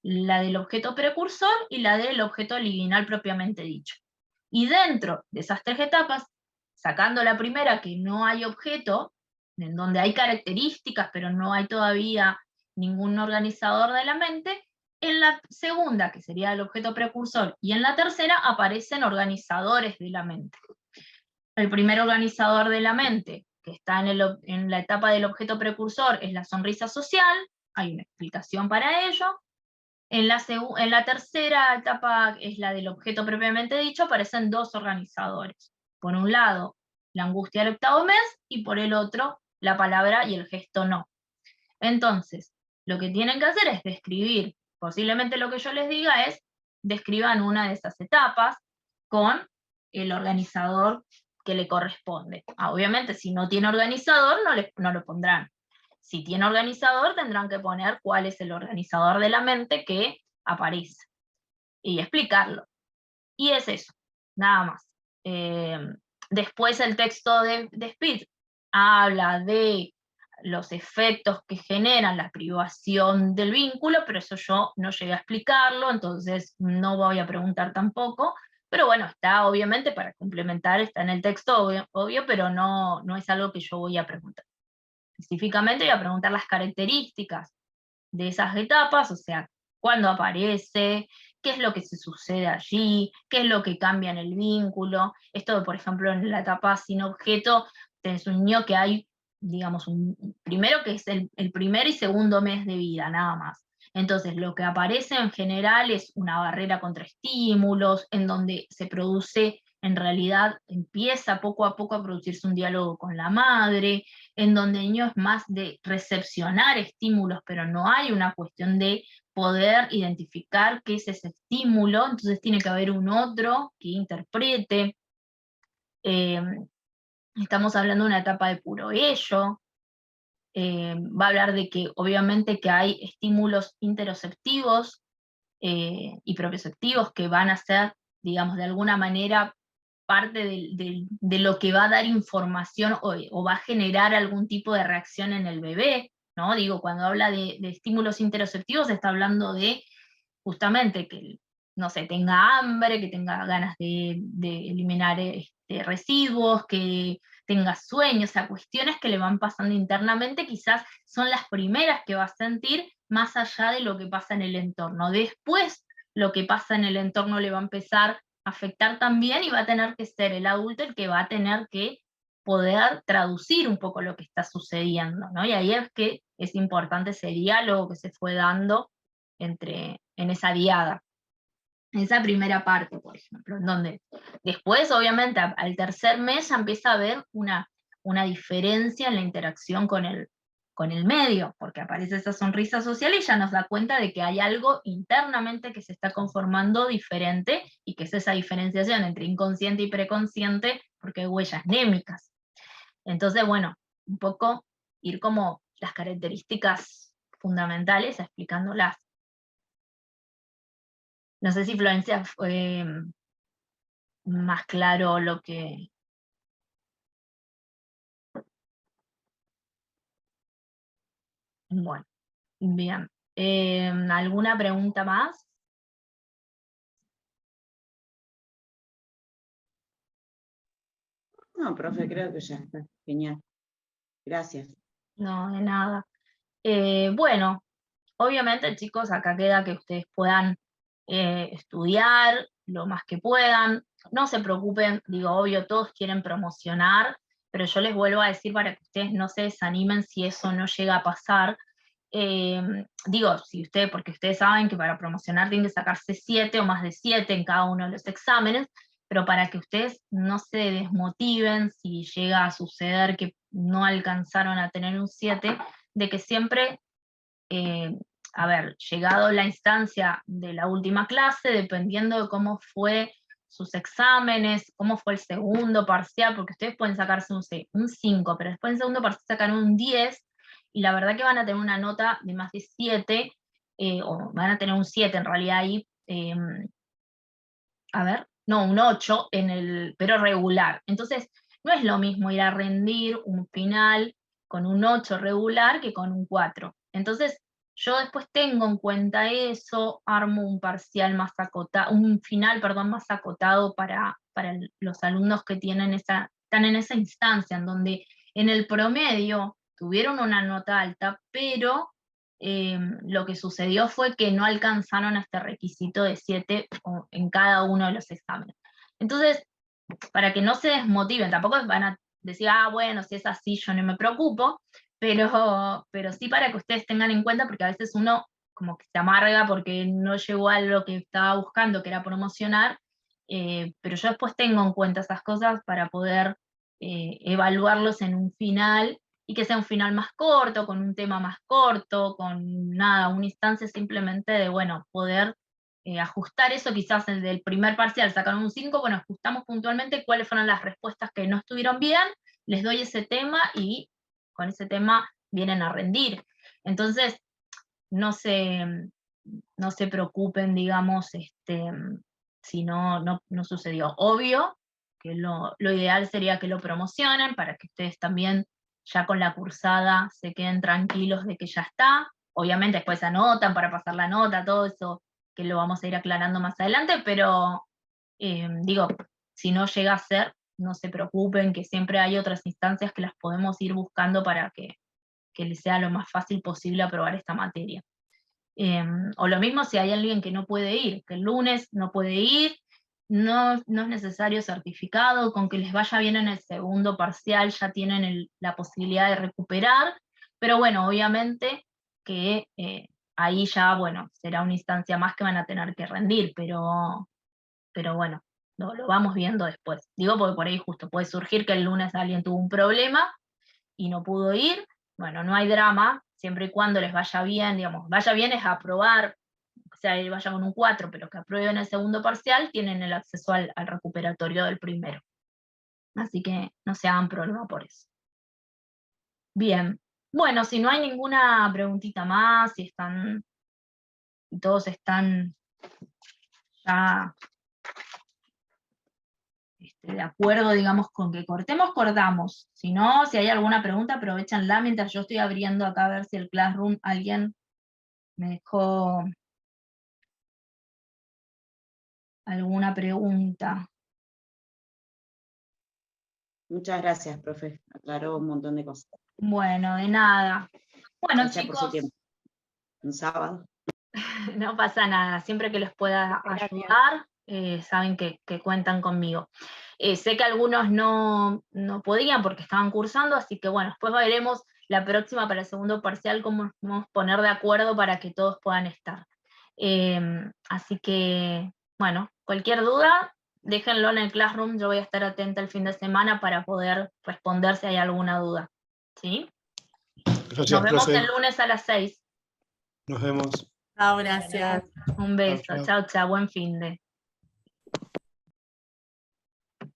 la del objeto precursor y la del objeto libidinal propiamente dicho. Y dentro de esas 3 etapas, sacando la primera, que no hay objeto, en donde hay características, pero no hay todavía ningún organizador de la mente, en la segunda, que sería el objeto precursor, y en la tercera aparecen organizadores de la mente. El primer organizador de la mente, que está en la etapa del objeto precursor, es la sonrisa social, hay una explicación para ello. En la tercera etapa, es la del objeto propiamente dicho, aparecen dos organizadores. Por un lado, la angustia del octavo mes, y por el otro, la palabra y el gesto no. Entonces, lo que tienen que hacer es describir, posiblemente lo que yo les diga es, describan una de esas etapas con el organizador que le corresponde. Obviamente, si no tiene organizador, no lo pondrán. Si tiene organizador, tendrán que poner cuál es el organizador de la mente que aparece, y explicarlo. Y es eso, nada más. Después el texto de Speed habla de los efectos que generan la privación del vínculo, pero eso yo no llegué a explicarlo, entonces no voy a preguntar tampoco, pero bueno, está obviamente para complementar, está en el texto, obvio, pero no es algo que yo voy a preguntar. Específicamente voy a preguntar las características de esas etapas, o sea, cuándo aparece, qué es lo que se sucede allí, qué es lo que cambia en el vínculo. Esto, por ejemplo, en la etapa sin objeto, tenés un niño que hay, digamos, primero que es el primer y segundo mes de vida, nada más. Entonces, lo que aparece en general es una barrera contra estímulos, en donde se produce, en realidad, empieza poco a poco a producirse un diálogo con la madre, en donde el niño es más de recepcionar estímulos, pero no hay una cuestión de poder identificar qué es ese estímulo, entonces tiene que haber un otro que interprete. Estamos hablando de una etapa de puro ello. Va a hablar de que obviamente que hay estímulos interoceptivos y propioceptivos que van a ser, digamos, de alguna manera parte de lo que va a dar información o va a generar algún tipo de reacción en el bebé, ¿no? Digo, cuando habla de estímulos interoceptivos está hablando de justamente que, no sé, tenga hambre, que tenga ganas de eliminar residuos, que tenga sueño, o sea, cuestiones que le van pasando internamente, quizás son las primeras que va a sentir, más allá de lo que pasa en el entorno. Después, lo que pasa en el entorno le va a empezar a afectar también, y va a tener que ser el adulto el que va a tener que poder traducir un poco lo que está sucediendo, ¿no? Y ahí es que es importante ese diálogo que se fue dando en esa diada, en esa primera parte, por ejemplo, en donde después, obviamente, al tercer mes ya empieza a haber una diferencia en la interacción con el medio, porque aparece esa sonrisa social y ya nos da cuenta de que hay algo internamente que se está conformando diferente, y que es esa diferenciación entre inconsciente y preconsciente, porque hay huellas némicas. Entonces, bueno, un poco ir como las características fundamentales explicándolas. No sé si Florencia fue más claro lo que... Bueno, bien. ¿Alguna pregunta más? No, profe, creo que ya está. Genial. Gracias. No, de nada. Bueno, obviamente, chicos, acá queda que ustedes puedan estudiar lo más que puedan. No se preocupen, digo, obvio, todos quieren promocionar, pero yo les vuelvo a decir para que ustedes no se desanimen si eso no llega a pasar. Digo, si ustedes, porque ustedes saben que para promocionar tienen que sacarse 7 o más de 7 en cada uno de los exámenes, pero para que ustedes no se desmotiven si llega a suceder que no alcanzaron a tener un 7, de que siempre, a ver, llegado la instancia de la última clase, dependiendo de cómo fue sus exámenes, cómo fue el segundo parcial, porque ustedes pueden sacarse un 5, pero después en segundo parcial sacan un 10, y la verdad que van a tener una nota de más de 7, o van a tener un 7 en realidad ahí, a ver, no, un 8, pero regular. Entonces, no es lo mismo ir a rendir un final con un 8 regular que con un 4. Entonces, yo después tengo en cuenta eso, armo un parcial más acotado, un final, perdón, más acotado para los alumnos que tienen están en esa instancia en donde en el promedio tuvieron una nota alta, pero lo que sucedió fue que no alcanzaron este requisito de 7 en cada uno de los exámenes. Entonces, para que no se desmotiven, tampoco van a decir, bueno, si es así yo no me preocupo, pero sí para que ustedes tengan en cuenta, porque a veces uno como que se amarga porque no llegó a lo que estaba buscando, que era promocionar, pero yo después tengo en cuenta esas cosas para poder evaluarlos en un final, y que sea un final más corto, con un tema más corto, con nada, una instancia simplemente de, bueno, poder ajustar eso. Quizás el del primer parcial sacaron un 5, bueno, ajustamos puntualmente cuáles fueron las respuestas que no estuvieron bien, les doy ese tema y con ese tema vienen a rendir. Entonces, no se preocupen, digamos, si no sucedió. Obvio que lo ideal sería que lo promocionen para que ustedes también ya con la cursada se queden tranquilos de que ya está. Obviamente después anotan para pasar la nota, todo eso que lo vamos a ir aclarando más adelante, pero digo, si no llega a ser, no se preocupen, que siempre hay otras instancias que las podemos ir buscando para que les sea lo más fácil posible aprobar esta materia. O lo mismo si hay alguien que no puede ir, que el lunes no puede ir, no es necesario certificado, con que les vaya bien en el segundo parcial ya tienen la posibilidad de recuperar, pero bueno, obviamente que ahí ya, bueno, será una instancia más que van a tener que rendir, pero bueno, lo vamos viendo después. Digo porque por ahí justo puede surgir que el lunes alguien tuvo un problema y no pudo ir, bueno, no hay drama, siempre y cuando les vaya bien, digamos, vaya bien es aprobar, o sea, vaya con un 4, pero que aprueben el segundo parcial, tienen el acceso al recuperatorio del primero. Así que no se hagan problema por eso. Bien, bueno, si no hay ninguna preguntita más, si todos están ya de acuerdo, digamos, con que cortemos, cortamos. Si no, si hay alguna pregunta, aprovechanla mientras yo estoy abriendo acá a ver si el Classroom alguien me dejó alguna pregunta. Muchas gracias, profe. Aclaró un montón de cosas. Bueno, de nada. Bueno, Gracias por su chicos, tiempo. Un sábado. no pasa nada. Siempre que les pueda ayudar, saben que cuentan conmigo. Sé que algunos no podían porque estaban cursando, así que bueno, después veremos la próxima para el segundo parcial cómo nos vamos a poner de acuerdo para que todos puedan estar. Así que, bueno, cualquier duda, déjenlo en el Classroom, yo voy a estar atenta el fin de semana para poder responder si hay alguna duda. ¿Sí? Gracias, Nos vemos profe. el lunes a las 6. Nos vemos. Chao, gracias. Un beso. Chao, chao. Chao, chao. Buen fin de.